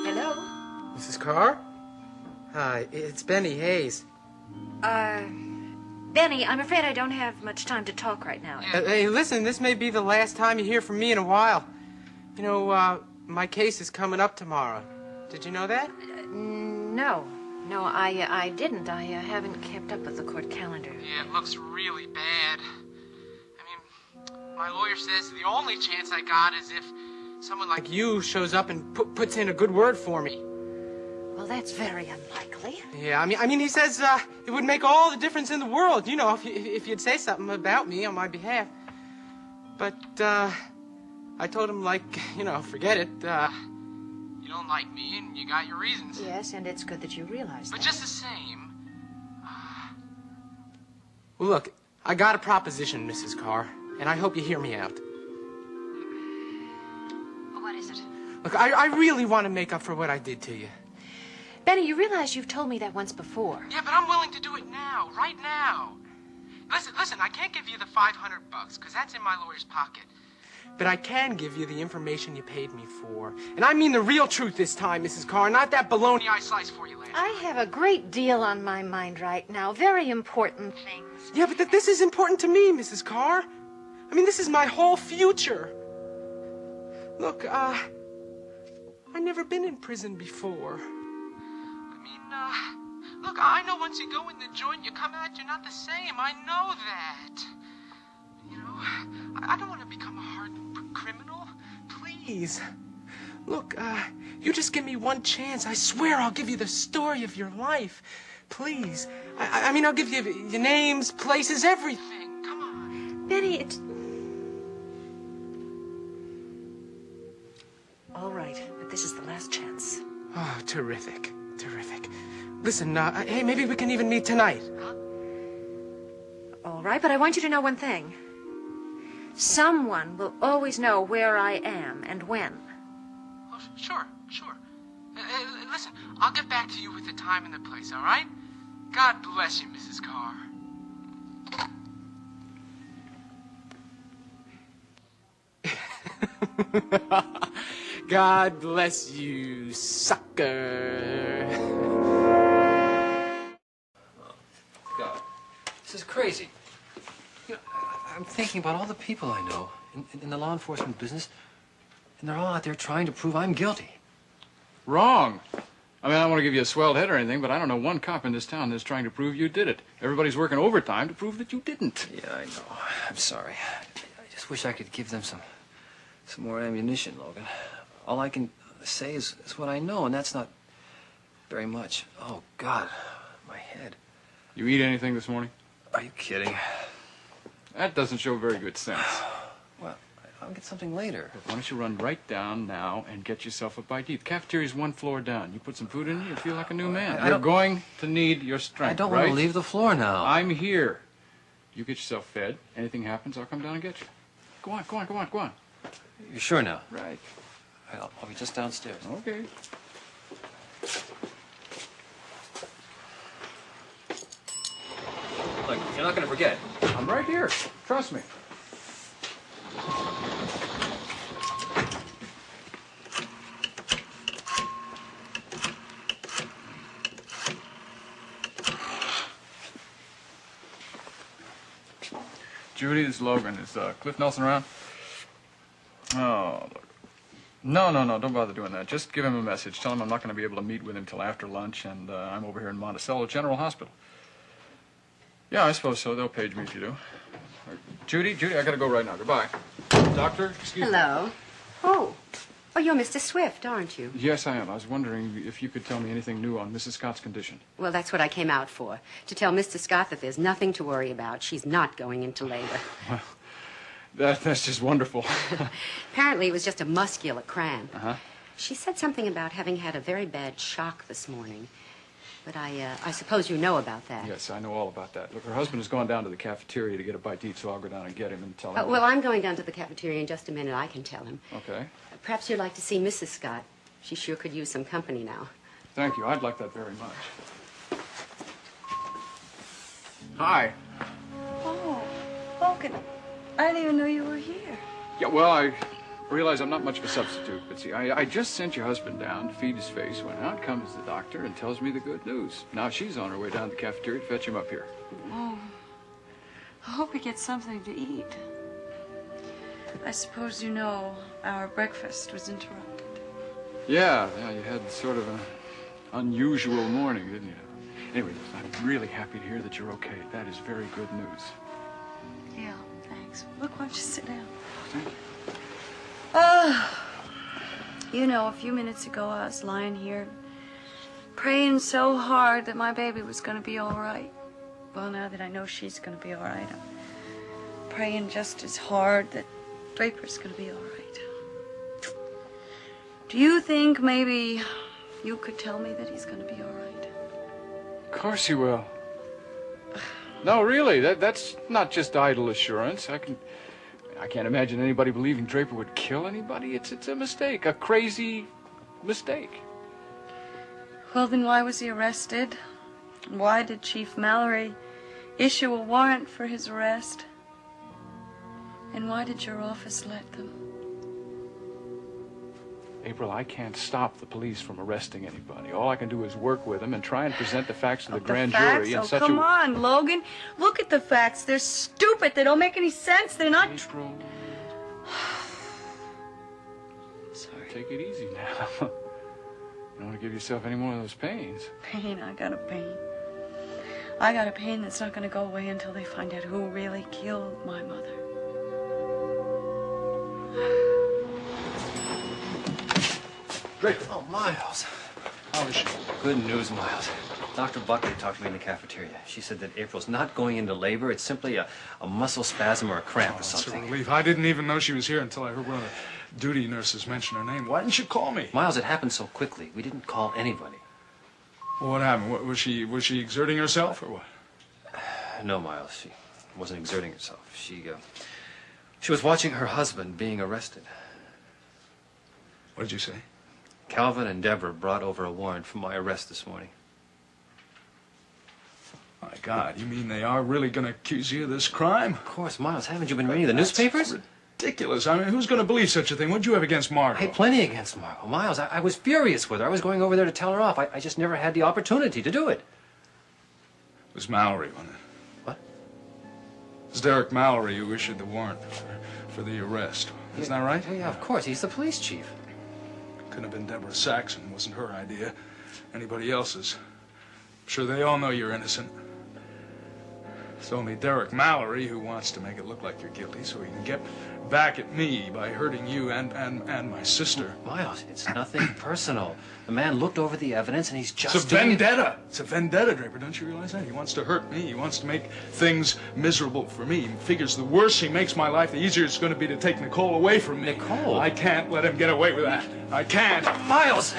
Hello? Mrs. Carr? Hi, it's Benny Hayes. Benny, I'm afraid I don't have much time to talk right now. Hey, listen, this may be the last time you hear from me in a while. You know, my case is coming up tomorrow. Did you know that? No. No, I didn't. I haven't kept up with the court calendar. Yeah, it looks really bad. I mean, my lawyer says the only chance I got is if someone like you shows up and puts in a good word for me. Well, that's very unlikely. Yeah, I mean, he says it would make all the difference in the world, you know, if you'd say something about me on my behalf. But I told him, like, you know, forget it. don't like me, and you got your reasons. Yes, and it's good that you realize that. But just the same... Well, look, I got a proposition, Mrs. Carr, and I hope you hear me out. What is it? Look, I really want to make up for what I did to you. Benny, you realize you've told me that once before. Yeah, but I'm willing to do it now, right now. Listen, I can't give you the $500, because that's in my lawyer's pocket. But I can give you the information you paid me for. And I mean the real truth this time, Mrs. Carr, not that baloney I sliced for you last I have a great deal on my mind right now. Very important things. Yeah, but this is important to me, Mrs. Carr. I mean, this is my whole future. Look, I've never been in prison before. Look, I know once you go in the joint, you come out, you're not the same. I know that. You know, I don't want to become a hardened criminal. Please. Look, you just give me one chance. I swear I'll give you the story of your life. Please. I mean, I'll give you your names, places, everything. Come on. Benny, it's... All right, but this is the last chance. Oh, terrific. Terrific. Listen, hey, maybe we can even meet tonight. All right, but I want you to know one thing. Someone will always know where I am and when. Oh, sure. Listen, I'll get back to you with the time and the place, all right? God bless you, Mrs. Carr. God bless you, sucker. God, this is crazy. You know, I'm thinking about all the people I know in the law enforcement business, and they're all out there trying to prove I'm guilty. Wrong. I mean, I don't want to give you a swelled head or anything, but I don't know one cop in this town that's trying to prove you did it. Everybody's working overtime to prove that you didn't. Yeah, I know. I'm sorry. I just wish I could give them some more ammunition, Logan. All I can say is what I know, and that's not very much. Oh, God, my head. You eat anything this morning? Are you kidding? That doesn't show very good sense. Well, I'll get something later. Why don't you run right down now and get yourself a bite to eat? The cafeteria's one floor down. You put some food in you, you'll feel like a new man. You're going to need your strength, I don't right? want to leave the floor now. I'm here. You get yourself fed. Anything happens, I'll come down and get you. Go on. You're sure now? Right. I'll be just downstairs. Okay. Look, you're not going to forget. I'm right here. Trust me. Judy, this is Logan. Is Cliff Nelson around? Oh, look. No, don't bother doing that. Just give him a message. Tell him I'm not going to be able to meet with him till after lunch, and I'm over here in Monticello General Hospital. Yeah, I suppose so. They'll page me if you do. Judy, I got to go right now. Goodbye. Doctor, excuse me. Hello. Oh, you're Mr. Swift, aren't you? Yes, I am. I was wondering if you could tell me anything new on Mrs. Scott's condition. Well, that's what I came out for. To tell Mr. Scott that there's nothing to worry about. She's not going into labor. Well, that's just wonderful. Apparently, it was just a muscular cramp. Uh-huh. She said something about having had a very bad shock this morning. But I suppose you know about that. Yes, I know all about that. Look, her husband has gone down to the cafeteria to get a bite to eat, so I'll go down and get him and tell him. Well, I'm going down to the cafeteria in just a minute. I can tell him. Okay. Perhaps you'd like to see Mrs. Scott. She sure could use some company now. Thank you. I'd like that very much. Hi. Oh, Logan, I didn't even know you were here. Yeah, well, I realize I'm not much of a substitute, but see, I just sent your husband down to feed his face when out comes the doctor and tells me the good news. Now she's on her way down to the cafeteria to fetch him up here. Oh, I hope he gets something to eat. I suppose you know our breakfast was interrupted. Yeah, you had sort of an unusual morning, didn't you? Anyway, I'm really happy to hear that you're okay. That is very good news. Yeah, thanks. Look, why don't you sit down? Thank you. You know, a few minutes ago I was lying here praying so hard that my baby was going to be all right. Well, now that I know she's going to be all right, I'm praying just as hard that Draper's going to be all right. Do you think maybe you could tell me that he's going to be all right? Of course he will. No, really, that's not just idle assurance. I can't imagine anybody believing Draper would kill anybody. It's a mistake, a crazy mistake. Well, then why was he arrested? And why did Chief Mallory issue a warrant for his arrest? And why did your office let them? April, I can't stop the police from arresting anybody. All I can do is work with them and try and present the facts to the grand jury in such a... Come on, Logan. Look at the facts. They're stupid. They don't make any sense. They're not... April. Sorry. Take it easy now. You don't want to give yourself any more of those pains. Pain. I got a pain. I got a pain that's not going to go away until they find out who really killed my mother. Draper. Oh, Miles. How is she? Good news, Miles. Dr. Buckley talked to me in the cafeteria. She said that April's not going into labor. It's simply a muscle spasm or a cramp or something. It's a relief. I didn't even know she was here until I heard one of the duty nurses mention her name. Why didn't you call me? Miles, it happened so quickly. We didn't call anybody. Well, what happened? Was she exerting herself or what? No, Miles. She wasn't exerting herself. She was watching her husband being arrested. What did you say? Calvin and Deborah brought over a warrant for my arrest this morning. My God, you mean they are really going to accuse you of this crime? Of course, Miles. Haven't you been reading the newspapers? Ridiculous. I mean, who's going to believe such a thing? What'd you have against Margot? I had plenty against Margot. Miles, I was furious with her. I was going over there to tell her off. I just never had the opportunity to do it. It was Mallory, wasn't it? What? It was Derek Mallory who issued the warrant for the arrest. Isn't that right? Yeah, of course. He's the police chief. Couldn't have been Deborah Saxon. It wasn't her idea. Anybody else's. I'm sure they all know you're innocent. It's only Derek Mallory who wants to make it look like you're guilty so he can get back at me by hurting you and my sister. Miles, it's nothing personal. The man looked over the evidence and he's just It's a vendetta. It's a vendetta, Draper. Don't you realize that? He wants to hurt me. He wants to make things miserable for me. He figures the worse he makes my life, the easier it's going to be to take Nicole away from me. Nicole? I can't let him get away with that. I can't. Miles!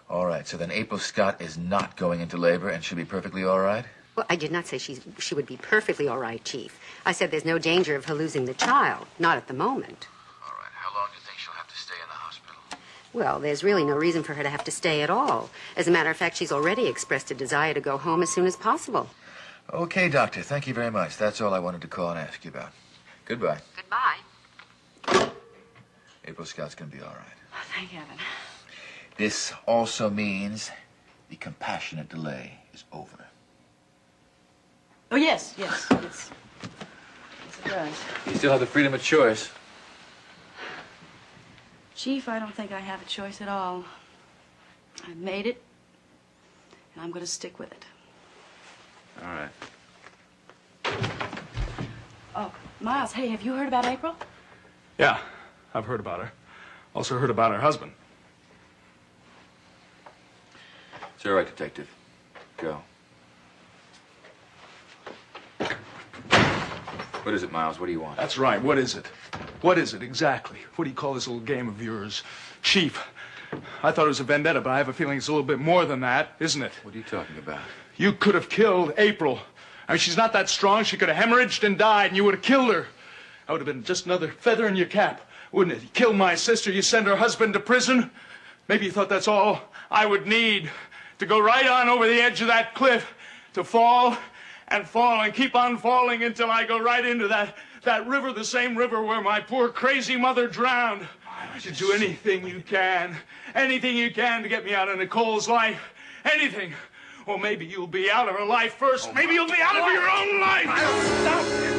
All right, so then April Scott is not going into labor and she'll be perfectly all right? Well, I did not say she would be perfectly all right, Chief. I said there's no danger of her losing the child. Not at the moment. All right, how long do you think she'll have to stay in the hospital? Well, there's really no reason for her to have to stay at all. As a matter of fact, she's already expressed a desire to go home as soon as possible. Okay, Doctor, thank you very much. That's all I wanted to call and ask you about. Goodbye. Goodbye. April Scott's gonna be all right. Oh, thank heaven. This also means the compassionate delay is over. Oh, yes. Yes, it does. You still have the freedom of choice. Chief, I don't think I have a choice at all. I've made it, and I'm going to stick with it. All right. Oh, Miles, hey, have you heard about April? Yeah, I've heard about her. Also heard about her husband. It's all right, Detective. Go. What is it, Miles? What do you want? That's right. What is it? What is it exactly? What do you call this little game of yours? Chief, I thought it was a vendetta, but I have a feeling it's a little bit more than that, isn't it? What are you talking about? You could have killed April. I mean, she's not that strong. She could have hemorrhaged and died, and you would have killed her. That would have been just another feather in your cap, wouldn't it? You killed my sister, you send her husband to prison. Maybe you thought that's all I would need to go right on over the edge of that cliff, to fall and fall and keep on falling until I go right into that river, the same river where my poor crazy mother drowned. You do anything you can to get me out of Nicole's life. Anything. Or maybe you'll be out of her life first. Maybe you'll be out of your own life. Stop.